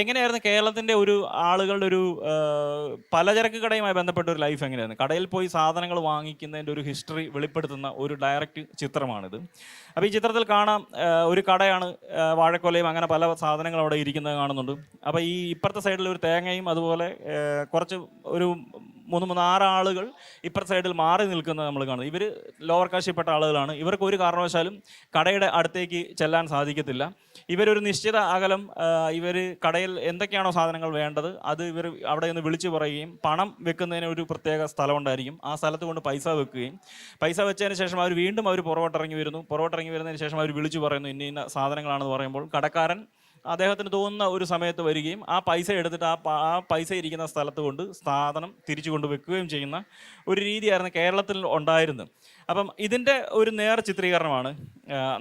എങ്ങനെയായിരുന്നു കേരളത്തിൻ്റെ ഒരു ആളുകളുടെ ഒരു പലചരക്ക് കടയുമായി ബന്ധപ്പെട്ട ഒരു ലൈഫ് എങ്ങനെയായിരുന്നു, കടയിൽ പോയി സാധനങ്ങൾ വാങ്ങിക്കുന്നതിൻ്റെ ഒരു ഹിസ്റ്ററി വെളിപ്പെടുത്തുന്ന ഒരു ഡയറക്റ്റ് ചിത്രമാണിത്. അപ്പോൾ ഈ ചിത്രത്തിൽ കാണാം ഒരു കടയാണ്, വാഴക്കൊലയും അങ്ങനെ പല സാധനങ്ങൾ അവിടെ ഇരിക്കുന്നത് കാണുന്നുണ്ട്. അപ്പോൾ ഈ ഇപ്പുറത്തെ സൈഡിൽ ഒരു തേങ്ങയും അതുപോലെ കുറച്ച് ഒരു 3-6 ആളുകൾ ഇപ്പുറത്തെ സൈഡിൽ മാറി നിൽക്കുന്നത് നമ്മൾ കാണുന്നത്. ഇവർ ലോവർ കാസ്റ്റിൽപ്പെട്ട ആളുകളാണ്. ഇവർക്ക് ഒരു കാരണവശാലും കടയുടെ അടുത്തേക്ക് ചെല്ലാൻ സാധിക്കത്തില്ല. ഇവരൊരു നിശ്ചിത അകലം ഇവർ കടയിൽ എന്തൊക്കെയാണോ സാധനങ്ങൾ വേണ്ടത് അത് ഇവർ അവിടെ നിന്ന് വിളിച്ചു പറയുകയും പണം വെക്കുന്നതിന് ഒരു പ്രത്യേക സ്ഥലം ഉണ്ടായിരിക്കും. ആ സ്ഥലത്ത് കൊണ്ട് പൈസ വെക്കുകയും പൈസ വെച്ചതിന് ശേഷം അവർ വീണ്ടും പുറകോട്ടിറങ്ങി വരുന്നതിന് ശേഷം അവർ വിളിച്ചു പറയുന്നു ഇന്ന സാധനങ്ങളാണെന്ന് പറയുമ്പോൾ കടക്കാരൻ അദ്ദേഹത്തിന് തോന്നുന്ന ഒരു സമയത്ത് വരികയും ആ പൈസ എടുത്തിട്ട് ആ പൈസ ഇരിക്കുന്ന സ്ഥലത്ത് കൊണ്ട് സാധനം തിരിച്ചു കൊണ്ട് വെക്കുകയും ചെയ്യുന്ന ഒരു രീതിയായിരുന്നു കേരളത്തിൽ ഉണ്ടായിരുന്നത്. അപ്പം ഇതിൻ്റെ ഒരു നേർ ചിത്രീകരണമാണ്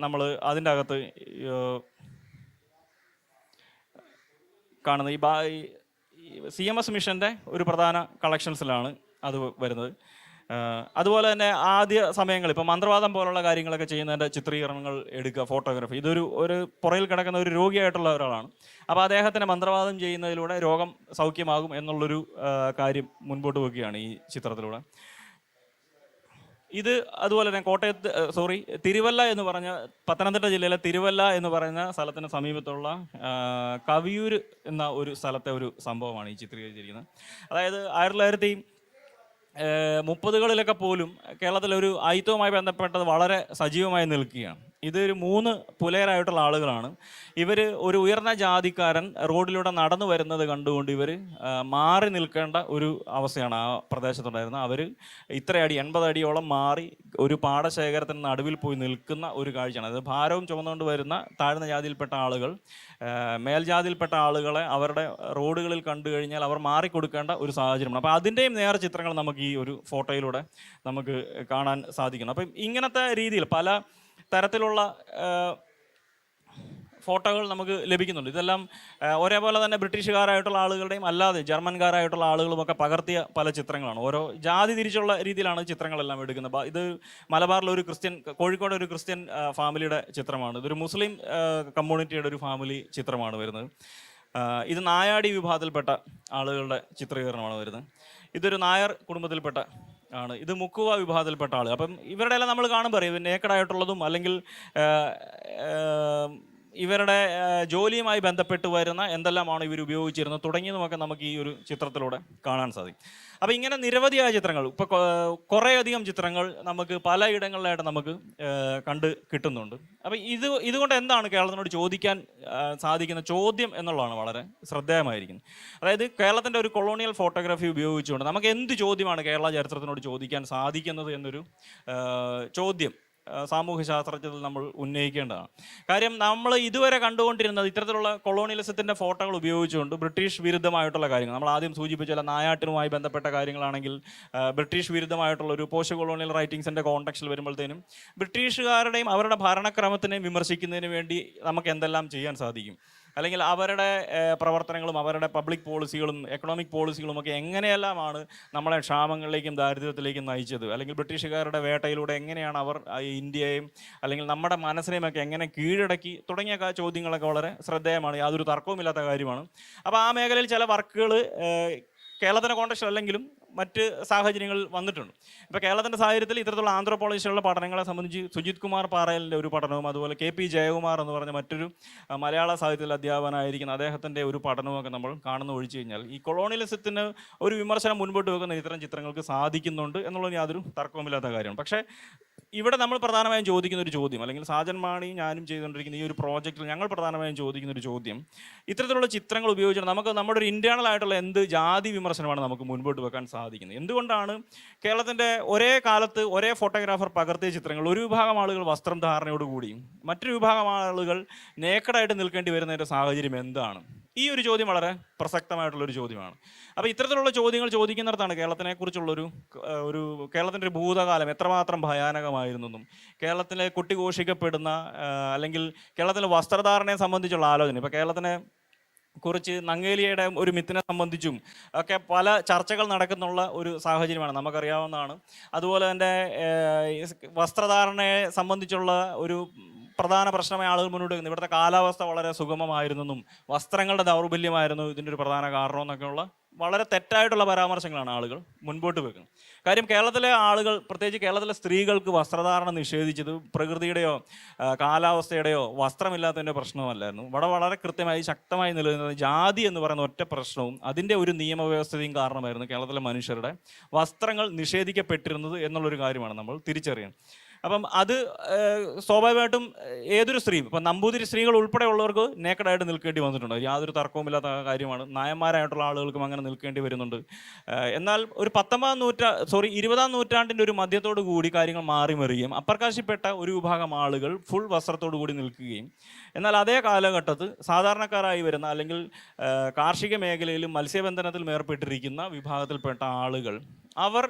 നമ്മൾ അതിൻ്റെ അകത്ത് കാണുന്നത്. ഈ CMS മിഷൻ്റെ ഒരു പ്രധാന കളക്ഷൻസിലാണ് അത് വരുന്നത്. അതുപോലെ തന്നെ ആദ്യ സമയങ്ങളിൽ ഇപ്പോൾ മന്ത്രവാദം പോലുള്ള കാര്യങ്ങളൊക്കെ ചെയ്യുന്നതിൻ്റെ ചിത്രീകരണങ്ങൾ എടുക്കുക, ഫോട്ടോഗ്രാഫി. ഇതൊരു പുറയിൽ കിടക്കുന്ന ഒരു രോഗിയായിട്ടുള്ള ഒരാളാണ്. അപ്പോൾ അദ്ദേഹത്തിന് മന്ത്രവാദം ചെയ്യുന്നതിലൂടെ രോഗം സൗഖ്യമാകും എന്നുള്ളൊരു കാര്യം മുൻപോട്ട് വെക്കുകയാണ് ഈ ചിത്രത്തിലൂടെ. ഇത് അതുപോലെ തന്നെ തിരുവല്ല എന്ന് പറഞ്ഞ പത്തനംതിട്ട ജില്ലയിലെ തിരുവല്ല എന്ന് പറയുന്ന സ്ഥലത്തിന് സമീപത്തുള്ള കവിയൂർ എന്ന ഒരു സ്ഥലത്തെ ഒരു സംഭവമാണ് ഈ ചിത്രീകരിച്ചിരിക്കുന്നത്. അതായത് 1930കളിലൊക്കെ പോലും കേരളത്തിലൊരു ഐത്തവുമായി ബന്ധപ്പെട്ടത് വളരെ സജീവമായി നിൽക്കുകയാണ്. ഇതൊരു 3 പുലയരായിട്ടുള്ള ആളുകളാണ്. ഇവർ ഒരു ഉയർന്ന ജാതിക്കാരൻ റോഡിലൂടെ നടന്നു വരുന്നത് കണ്ടുകൊണ്ട് ഇവർ മാറി നിൽക്കേണ്ട ഒരു അവസ്ഥയാണ് ആ പ്രദേശത്തുണ്ടായിരുന്നത്. അവർ ഇത്ര അടി 80 അടിയോളം മാറി ഒരു പാടശേഖരത്തിന് നടുവിൽ പോയി നിൽക്കുന്ന ഒരു കാഴ്ചയാണ്. അത് ഭാരവും ചുമന്നുകൊണ്ട് വരുന്ന താഴ്ന്ന ജാതിയിൽപ്പെട്ട ആളുകൾ മേൽജാതിയിൽപ്പെട്ട ആളുകളെ അവരുടെ റോഡുകളിൽ കണ്ടു കഴിഞ്ഞാൽ അവർ മാറിക്കൊടുക്കേണ്ട ഒരു സാഹചര്യമാണ്. അപ്പോൾ അതിൻ്റെയും നേർ ചിത്രങ്ങൾ നമുക്ക് ഈ ഒരു ഫോട്ടോയിലൂടെ നമുക്ക് കാണാൻ സാധിക്കണം. അപ്പം ഇങ്ങനത്തെ രീതിയിൽ പല തരത്തിലുള്ള ഫോട്ടോകൾ നമുക്ക് ലഭിക്കുന്നുണ്ട്. ഇതെല്ലാം ഒരേപോലെ തന്നെ ബ്രിട്ടീഷുകാരായിട്ടുള്ള ആളുകളുടെയും അല്ലാതെ ജർമ്മൻകാരായിട്ടുള്ള ആളുകളുമൊക്കെ പകർത്തിയ പല ചിത്രങ്ങളാണ്. ഓരോ ജാതി തിരിച്ചുള്ള രീതിയിലാണ് ചിത്രങ്ങളെല്ലാം എടുക്കുന്നത്. ഇത് മലബാറിലെ ഒരു കോഴിക്കോട് ഒരു ക്രിസ്ത്യൻ ഫാമിലിയുടെ ചിത്രമാണ്. ഇതൊരു മുസ്ലിം കമ്മ്യൂണിറ്റിയുടെ ഒരു ഫാമിലി ചിത്രമാണ് വരുന്നത്. ഇത് നായാടി വിഭാഗത്തിൽപ്പെട്ട ആളുകളുടെ ചിത്രീകരണമാണ് വരുന്നത്. ഇതൊരു നായർ കുടുംബത്തിൽപ്പെട്ട ആണ്. ഇത് മുക്കുവ വിഭാഗത്തിൽപ്പെട്ട ആൾ. അപ്പം ഇവരുടെ എല്ലാം നമ്മൾ കാണുമ്പോൾ അറിയാം നേക്കഡായിട്ടുള്ളതും അല്ലെങ്കിൽ ഇവരുടെ ജോലിയുമായി ബന്ധപ്പെട്ട് വരുന്ന എന്തെല്ലാമാണ് ഇവർ ഉപയോഗിച്ചിരുന്നത് തുടങ്ങിയതുമൊക്കെ നമുക്ക് ഈ ഒരു ചിത്രത്തിലൂടെ കാണാൻ സാധിക്കും. അപ്പോൾ ഇങ്ങനെ നിരവധിയായ ചിത്രങ്ങൾ, ഇപ്പോൾ കുറേയധികം ചിത്രങ്ങൾ നമുക്ക് പലയിടങ്ങളിലായിട്ട് നമുക്ക് കണ്ട് കിട്ടുന്നുണ്ട്. അപ്പോൾ ഇതുകൊണ്ട് എന്താണ് കേരളത്തിനോട് ചോദിക്കാൻ സാധിക്കുന്ന ചോദ്യം എന്നുള്ളതാണ് വളരെ ശ്രദ്ധേയമായിരിക്കുന്നത്. അതായത് കേരളത്തിൻ്റെ ഒരു കൊളോണിയൽ ഫോട്ടോഗ്രാഫി ഉപയോഗിച്ചുകൊണ്ട് നമുക്ക് എന്ത് ചോദ്യമാണ് കേരള ചരിത്രത്തിനോട് ചോദിക്കാൻ സാധിക്കുന്നത് എന്നൊരു ചോദ്യം സാമൂഹ്യ ശാസ്ത്രജ്ഞത്തിൽ നമ്മൾ ഉന്നയിക്കേണ്ടതാണ്. കാര്യം നമ്മൾ ഇതുവരെ കണ്ടുകൊണ്ടിരുന്നത് ഇത്തരത്തിലുള്ള കൊളോണിയലിസത്തിൻ്റെ ഫോട്ടോകൾ ഉപയോഗിച്ചുകൊണ്ട് ബ്രിട്ടീഷ് വിരുദ്ധമായിട്ടുള്ള കാര്യങ്ങൾ, നമ്മൾ ആദ്യം സൂചിപ്പിച്ച നായാട്ടിനുമായി ബന്ധപ്പെട്ട കാര്യങ്ങളാണെങ്കിൽ ബ്രിട്ടീഷ് വിരുദ്ധമായിട്ടുള്ള ഒരു പോസ്റ്റ് കൊളോണിയൽ റൈറ്റിങ്സിൻ്റെ കോണ്ടെക്സ്റ്റിൽ വരുമ്പോഴത്തേനും ബ്രിട്ടീഷുകാരുടെയും അവരുടെ ഭരണക്രമത്തിനെയും വിമർശിക്കുന്നതിന് വേണ്ടി നമുക്ക് എന്തെല്ലാം ചെയ്യാൻ സാധിക്കും, അല്ലെങ്കിൽ അവരുടെ പ്രവർത്തനങ്ങളും അവരുടെ പബ്ലിക് പോളിസികളും എക്കണോമിക് പോളിസികളും ഒക്കെ എങ്ങനെയെല്ലാമാണ് നമ്മളെ ക്ഷാമങ്ങളിലേക്കും ദാരിദ്ര്യത്തിലേക്കും നയിച്ചത്, അല്ലെങ്കിൽ ബ്രിട്ടീഷുകാരുടെ വേട്ടയിലൂടെ എങ്ങനെയാണ് അവർ ഇന്ത്യയെയും അല്ലെങ്കിൽ നമ്മുടെ മനസ്സിനെയും ഒക്കെ എങ്ങനെ കീഴടക്കി തുടങ്ങിയ ചോദ്യങ്ങളൊക്കെ വളരെ ശ്രദ്ധേയമാണ്, യാതൊരു തർക്കവുമില്ലാത്ത കാര്യമാണ്. അപ്പോൾ ആ മേഖലയിൽ ചില വർക്കുകൾ കേരളത്തിൻ്റെ കോണ്ടെക്സ്റ്റ് അല്ലെങ്കിലും മറ്റ് സാഹചര്യങ്ങളിൽ വന്നിട്ടുണ്ട്. ഇപ്പോൾ കേരളത്തിൻ്റെ സാഹചര്യത്തിൽ ഇത്തരത്തിലുള്ള ആന്ത്രോപോളജിസ്റ്റുകളുടെ പഠനങ്ങളെ സംബന്ധിച്ച് സുജിത് കുമാർ പാറയലിൻ്റെ ഒരു പഠനവും അതുപോലെ KP ജയകുമാർ എന്ന് പറഞ്ഞ മറ്റൊരു മലയാള സാഹിത്യത്തിൽ അധ്യാപകനായിരിക്കുന്ന അദ്ദേഹത്തിൻ്റെ ഒരു പഠനവുമൊക്കെ നമ്മൾ കാണുന്ന ഒഴിച്ചു കഴിഞ്ഞാൽ ഈ കൊളോണിയലിസത്തിന് ഒരു വിമർശനം മുൻപോട്ട് വെക്കുന്ന ഇത്തരം ചിത്രങ്ങൾക്ക് സാധിക്കുന്നുണ്ട് എന്നുള്ളത് യാതൊരു തർക്കവുമില്ലാത്ത കാര്യമാണ്. പക്ഷേ ഇവിടെ നമ്മൾ പ്രധാനമായും ചോദിക്കുന്ന ഒരു ചോദ്യം, അല്ലെങ്കിൽ സാജൻ മാണി ഞാനും ചെയ്തുകൊണ്ടിരിക്കുന്ന ഈ ഒരു പ്രോജക്റ്റിൽ ഞങ്ങൾ പ്രധാനമായും ചോദിക്കുന്ന ഒരു ചോദ്യം, ഇത്തരത്തിലുള്ള ചിത്രങ്ങൾ ഉപയോഗിച്ചിട്ട് നമുക്ക് നമ്മുടെ ഒരു ഇൻറ്റേർണൽ ആയിട്ടുള്ള എന്ത് ജാതി വിമർശനമാണ് നമുക്ക് മുൻപോട്ട് വെക്കാൻ സാധിക്കുന്നത്? എന്തുകൊണ്ടാണ് കേരളത്തിൻ്റെ ഒരേ കാലത്ത് ഒരേ ഫോട്ടോഗ്രാഫർ പകർത്തിയ ചിത്രങ്ങൾ ഒരു വിഭാഗം ആളുകൾ വസ്ത്രം ധാരണയോടുകൂടിയും മറ്റൊരു വിഭാഗം ആളുകൾ നേക്കഡായിട്ട് നിൽക്കേണ്ടി വരുന്നതിൻ്റെ സാഹചര്യം എന്താണ്? ഈ ഒരു ചോദ്യം വളരെ പ്രസക്തമായിട്ടുള്ളൊരു ചോദ്യമാണ്. അപ്പോൾ ഇത്തരത്തിലുള്ള ചോദ്യങ്ങൾ ചോദിക്കുന്നിടത്താണ് കേരളത്തിനെക്കുറിച്ചുള്ളൊരു കേരളത്തിൻ്റെ ഒരു ഭൂതകാലം എത്രമാത്രം ഭയാനകമായിരുന്നെന്നും കേരളത്തിലെ കൊട്ടിഘോഷിക്കപ്പെടുന്ന അല്ലെങ്കിൽ കേരളത്തിലെ വസ്ത്രധാരണയെ സംബന്ധിച്ചുള്ള ആലോചന, ഇപ്പോൾ കേരളത്തിനെ കുറിച്ച് നങ്ങേലിയുടെ ഒരു മിത്തിനെ സംബന്ധിച്ചും ഒക്കെ പല ചർച്ചകൾ നടക്കുന്നുള്ള ഒരു സാഹചര്യമാണ്, നമുക്കറിയാവുന്നതാണ്. അതുപോലെ തന്നെ വസ്ത്രധാരണയെ സംബന്ധിച്ചുള്ള ഒരു പ്രധാന പ്രശ്നമായി ആളുകൾ മുന്നോട്ട് വയ്ക്കുന്നത് ഇവിടുത്തെ കാലാവസ്ഥ വളരെ സുഗമമായിരുന്നെന്നും വസ്ത്രങ്ങളുടെ ദൗർബല്യമായിരുന്നു ഇതിൻ്റെ ഒരു പ്രധാന കാരണം എന്നൊക്കെയുള്ള വളരെ തെറ്റായിട്ടുള്ള പരാമർശങ്ങളാണ് ആളുകൾ മുൻപോട്ട് വെക്കുന്നത്. കാര്യം കേരളത്തിലെ ആളുകൾ, പ്രത്യേകിച്ച് കേരളത്തിലെ സ്ത്രീകൾക്ക് വസ്ത്രധാരണം നിഷേധിച്ചത് പ്രകൃതിയുടെയോ കാലാവസ്ഥയുടെയോ വസ്ത്രമില്ലാത്തതിൻ്റെ പ്രശ്നമല്ലായിരുന്നു. വളരെ കൃത്യമായി ശക്തമായി നിലനിന്നത് ജാതി എന്ന് പറയുന്ന ഒറ്റ പ്രശ്നവും അതിൻ്റെ ഒരു നിയമവ്യവസ്ഥയും കാരണമായിരുന്നു കേരളത്തിലെ മനുഷ്യരുടെ വസ്ത്രങ്ങൾ നിഷേധിക്കപ്പെട്ടിരുന്നത് എന്നുള്ളൊരു കാര്യമാണ് നമ്മൾ തിരിച്ചറിയുന്നത്. അപ്പം അത് സ്വാഭാവികമായിട്ടും ഏതൊരു സ്ത്രീയും, ഇപ്പം നമ്പൂതിരി സ്ത്രീകൾ ഉൾപ്പെടെയുള്ളവർക്ക് നേക്കഡായിട്ട് നിൽക്കേണ്ടി വന്നിട്ടുണ്ട്, യാതൊരു തർക്കവുമില്ലാത്ത കാര്യമാണ്. നായന്മാരായിട്ടുള്ള ആളുകൾക്കും അങ്ങനെ നിൽക്കേണ്ടി വരുന്നുണ്ട്. എന്നാൽ ഒരു 20-ാം നൂറ്റാണ്ടിൻ്റെ ഒരു മധ്യത്തോടു കൂടി കാര്യങ്ങൾ മാറി മറിയുകയും അപ്രകാശിപ്പെട്ട ഒരു വിഭാഗം ആളുകൾ ഫുൾ വസ്ത്രത്തോടു കൂടി നിൽക്കുകയും, എന്നാൽ അതേ കാലഘട്ടത്ത് സാധാരണക്കാരായി വരുന്ന അല്ലെങ്കിൽ കാർഷിക മേഖലയിലും മത്സ്യബന്ധനത്തിലും ഏർപ്പെട്ടിരിക്കുന്ന വിഭാഗത്തിൽപ്പെട്ട ആളുകൾ അവർ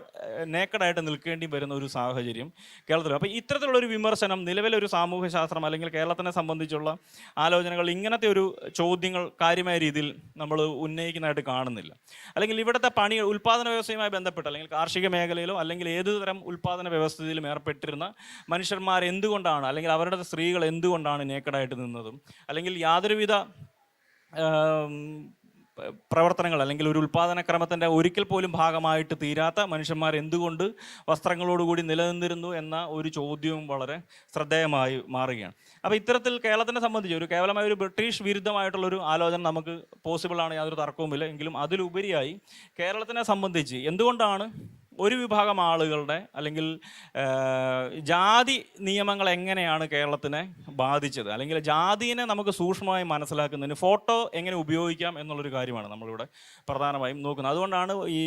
നേക്കഡായിട്ട് നിൽക്കേണ്ടി വരുന്ന ഒരു സാഹചര്യം കേരളത്തിൽ. അപ്പോൾ ഇത്തരത്തിലുള്ളൊരു വിമർശനം നിലവിലൊരു സാമൂഹ്യ ശാസ്ത്രം അല്ലെങ്കിൽ കേരളത്തിനെ സംബന്ധിച്ചുള്ള ആലോചനകൾ ഇങ്ങനത്തെ ഒരു ചോദ്യങ്ങൾ കാര്യമായ രീതിയിൽ നമ്മൾ ഉന്നയിക്കുന്നതായിട്ട് കാണുന്നില്ല. അല്ലെങ്കിൽ ഇവിടുത്തെ ഉൽപ്പാദന വ്യവസ്ഥയുമായി ബന്ധപ്പെട്ട് അല്ലെങ്കിൽ കാർഷിക മേഖലയിലോ അല്ലെങ്കിൽ ഏതു തരം ഉൽപ്പാദന വ്യവസ്ഥയിലും ഏർപ്പെട്ടിരുന്ന മനുഷ്യന്മാർ എന്തുകൊണ്ടാണ്, അല്ലെങ്കിൽ അവരുടെ സ്ത്രീകൾ എന്തുകൊണ്ടാണ് നേക്കഡായിട്ട് നിന്നതും, അല്ലെങ്കിൽ യാതൊരുവിധ പ്രവർത്തനങ്ങൾ അല്ലെങ്കിൽ ഒരു ഉൽപ്പാദനക്രമത്തിൻ്റെ ഒരിക്കൽ പോലും ഭാഗമായിട്ട് തീരാത്ത മനുഷ്യന്മാർ എന്തുകൊണ്ട് വസ്ത്രങ്ങളോടുകൂടി നിലനിന്നിരുന്നു എന്ന ഒരു ചോദ്യവും വളരെ ശ്രദ്ധേയമായി മാറുകയാണ്. അപ്പോൾ ഇത്തരത്തിൽ കേരളത്തിനെ സംബന്ധിച്ച് കേവലമായ ഒരു ബ്രിട്ടീഷ് വിരുദ്ധമായിട്ടുള്ളൊരു ആലോചന നമുക്ക് പോസിബിളാണ്, യാതൊരു തർക്കവുമില്ല. എങ്കിലും അതിലുപരിയായി കേരളത്തിനെ സംബന്ധിച്ച് എന്തുകൊണ്ടാണ് ഒരു വിഭാഗം ആളുകളുടെ അല്ലെങ്കിൽ ജാതി നിയമങ്ങൾ എങ്ങനെയാണ് കേരളത്തിനെ ബാധിച്ചത്, അല്ലെങ്കിൽ ജാതിയെ നമുക്ക് സൂക്ഷ്മമായി മനസ്സിലാക്കുന്നതിന് ഫോട്ടോ എങ്ങനെ ഉപയോഗിക്കാം എന്നുള്ളൊരു കാര്യമാണ് നമ്മളിവിടെ പ്രധാനമായും നോക്കുന്നത്. അതുകൊണ്ടാണ് ഈ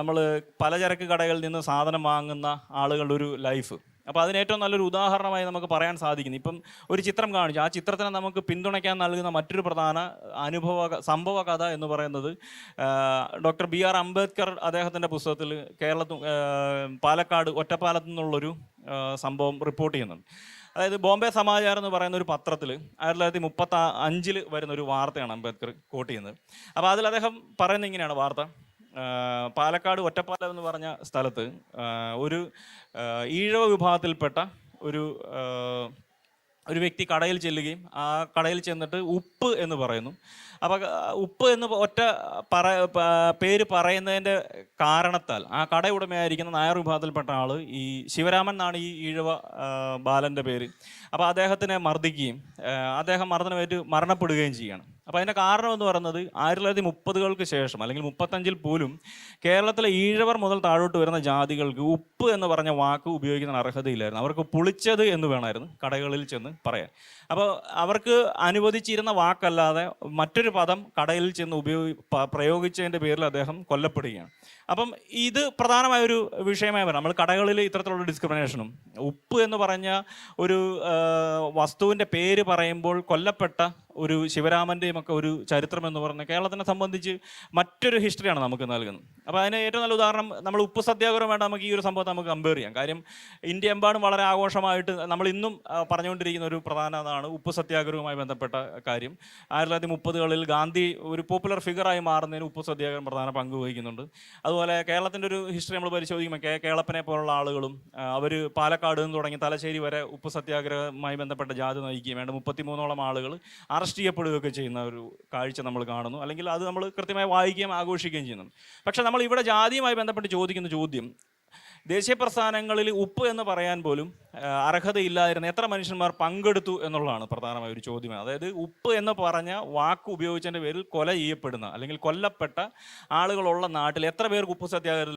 നമ്മൾ പലചരക്ക് കടകളിൽ നിന്ന് സാധനം വാങ്ങുന്ന ആളുകളുടെ ഒരു ലൈഫ്, അപ്പോൾ അതിന് ഏറ്റവും നല്ലൊരു ഉദാഹരണമായി നമുക്ക് പറയാൻ സാധിക്കുന്നു. ഇപ്പം ഒരു ചിത്രം കാണിച്ചു, ആ ചിത്രത്തിനെ നമുക്ക് പിന്തുണയ്ക്കാൻ നൽകുന്ന മറ്റൊരു പ്രധാന സംഭവ കഥ എന്ന് പറയുന്നത് ഡോക്ടർ BR അംബേദ്കർ അദ്ദേഹത്തിൻ്റെ പുസ്തകത്തിൽ പാലക്കാട് ഒറ്റപ്പാലത്തു നിന്നുള്ളൊരു സംഭവം റിപ്പോർട്ട് ചെയ്യുന്നുണ്ട്. അതായത് ബോംബെ സമാചാർ എന്ന് പറയുന്ന ഒരു പത്രത്തിൽ 1935 വരുന്ന ഒരു വാർത്തയാണ് അംബേദ്കർ കോട്ട് ചെയ്യുന്നത്. അപ്പോൾ അതിൽ അദ്ദേഹം പറയുന്നത് ഇങ്ങനെയാണ് വാർത്ത: പാലക്കാട് ഒറ്റപ്പാലം എന്ന് പറഞ്ഞ സ്ഥലത്ത് ഒരു ഈഴവ വിഭാഗത്തിൽപ്പെട്ട ഒരു ഒരു വ്യക്തി കടയിൽ ചെല്ലുകയും ആ കടയിൽ ചെന്നിട്ട് ഉപ്പ് എന്ന് പറയുന്നു. അപ്പോൾ ഉപ്പ് എന്ന് ഒറ്റ പേര് പറയുന്നതിൻ്റെ കാരണത്താൽ ആ കട ഉടമയായിരിക്കുന്ന നായർ വിഭാഗത്തിൽപ്പെട്ട ആൾ, ഈ ശിവരാമൻ എന്നാണ് ഈ ഈഴവ ബാലൻ്റെ പേര്. അപ്പോൾ അദ്ദേഹത്തിനെ മർദ്ദിക്കുകയും അദ്ദേഹം മർദ്ദനമേറ്റ് മരണപ്പെടുകയും ചെയ്യുകയാണ്. അപ്പോൾ അതിൻ്റെ കാരണം എന്ന് പറയുന്നത് 1930-കൾക്ക് ശേഷം അല്ലെങ്കിൽ 35-ൽ പോലും കേരളത്തിലെ ഈഴവർ മുതൽ താഴോട്ട് വരുന്ന ജാതികൾക്ക് ഉപ്പ് എന്ന് പറഞ്ഞ വാക്ക് ഉപയോഗിക്കുന്ന അർഹതയില്ലായിരുന്നു. അവർക്ക് പുളിച്ചത് എന്ന് വേണമായിരുന്നു കടകളിൽ ചെന്ന് പറയാൻ. അപ്പോൾ അവർക്ക് അനുവദിച്ചിരുന്ന വാക്കല്ലാതെ മറ്റൊരു പദം കടയിൽ ചെന്ന് പ്രയോഗിച്ചതിൻ്റെ പേരിൽ അദ്ദേഹം കൊല്ലപ്പെടുകയാണ്. അപ്പം ഇത് പ്രധാനമായൊരു വിഷയമായി വരാം. നമ്മൾ കടകളിൽ ഇത്തരത്തിലുള്ള ഡിസ്ക്രിമിനേഷനും ഉപ്പ് എന്ന് പറഞ്ഞ ഒരു വസ്തുവിൻ്റെ പേര് പറയുമ്പോൾ കൊല്ലപ്പെട്ട ഒരു ശിവരാമൻ്റെയും ഒക്കെ ഒരു ചരിത്രം എന്ന് പറഞ്ഞാൽ കേരളത്തിനെ സംബന്ധിച്ച് മറ്റൊരു ഹിസ്റ്ററിയാണ് നമുക്ക് നൽകുന്നത്. അപ്പോൾ അതിന് ഏറ്റവും നല്ല ഉദാഹരണം നമ്മൾ ഉപ്പ് സത്യാഗ്രഹമായിട്ട് നമുക്ക് ഈ ഒരു സംഭവത്തെ നമുക്ക് കമ്പയർ ചെയ്യാം. കാര്യം ഇന്ത്യ എമ്പാടും വളരെ ആഘോഷമായിട്ട് നമ്മൾ ഇന്നും പറഞ്ഞുകൊണ്ടിരിക്കുന്ന ഒരു പ്രധാനതാണ് ഉപ്പ് സത്യാഗ്രഹവുമായി ബന്ധപ്പെട്ട കാര്യം. 1930-കളിൽ ഗാന്ധി ഒരു പോപ്പുലർ ഫിഗറായി മാറുന്നതിന് ഉപ്പ് സത്യാഗ്രഹം പ്രധാന പങ്ക് വഹിക്കുന്നുണ്ട്. അതുപോലെ കേരളത്തിൻ്റെ ഒരു ഹിസ്റ്ററി നമ്മൾ പരിശോധിക്കുമ്പോൾ കേളപ്പനെ പോലുള്ള ആളുകളും അവർ പാലക്കാട് നിന്ന് തുടങ്ങി തലശ്ശേരി വരെ ഉപ്പ് സത്യാഗ്രഹവുമായി ബന്ധപ്പെട്ട ജാഥ നയിക്കുകയും വേണ്ട 33ഓളം ആളുകൾ അറസ്റ്റ് ചെയ്യപ്പെടുകയൊക്കെ ചെയ്യുന്ന ഒരു കാഴ്ച നമ്മൾ കാണുന്നു. അല്ലെങ്കിൽ അത് നമ്മൾ കൃത്യമായി വായിക്കുകയും ആഘോഷിക്കുകയും ചെയ്യുന്നുണ്ട്. പക്ഷേ നമ്മൾ ഇവിടെ ജാതിയുമായി ബന്ധപ്പെട്ട് ചോദിക്കുന്ന ചോദ്യം, ദേശീയ പ്രസ്ഥാനങ്ങളിൽ ഉപ്പ് എന്ന് പറയാൻ പോലും അർഹതയില്ലാതിരുന്ന എത്ര മനുഷ്യന്മാർ പങ്കെടുത്തു എന്നുള്ളതാണ് പ്രധാനമായ ഒരു ചോദ്യം. അതായത് ഉപ്പ് എന്ന് പറഞ്ഞ വാക്ക് ഉപയോഗിച്ചതിൻ്റെ പേരിൽ കൊല ചെയ്യപ്പെടുന്ന അല്ലെങ്കിൽ കൊല്ലപ്പെട്ട ആളുകളുള്ള നാട്ടിൽ എത്ര പേർക്ക് ഉപ്പ് സത്യാഗ്രഹത്തിൽ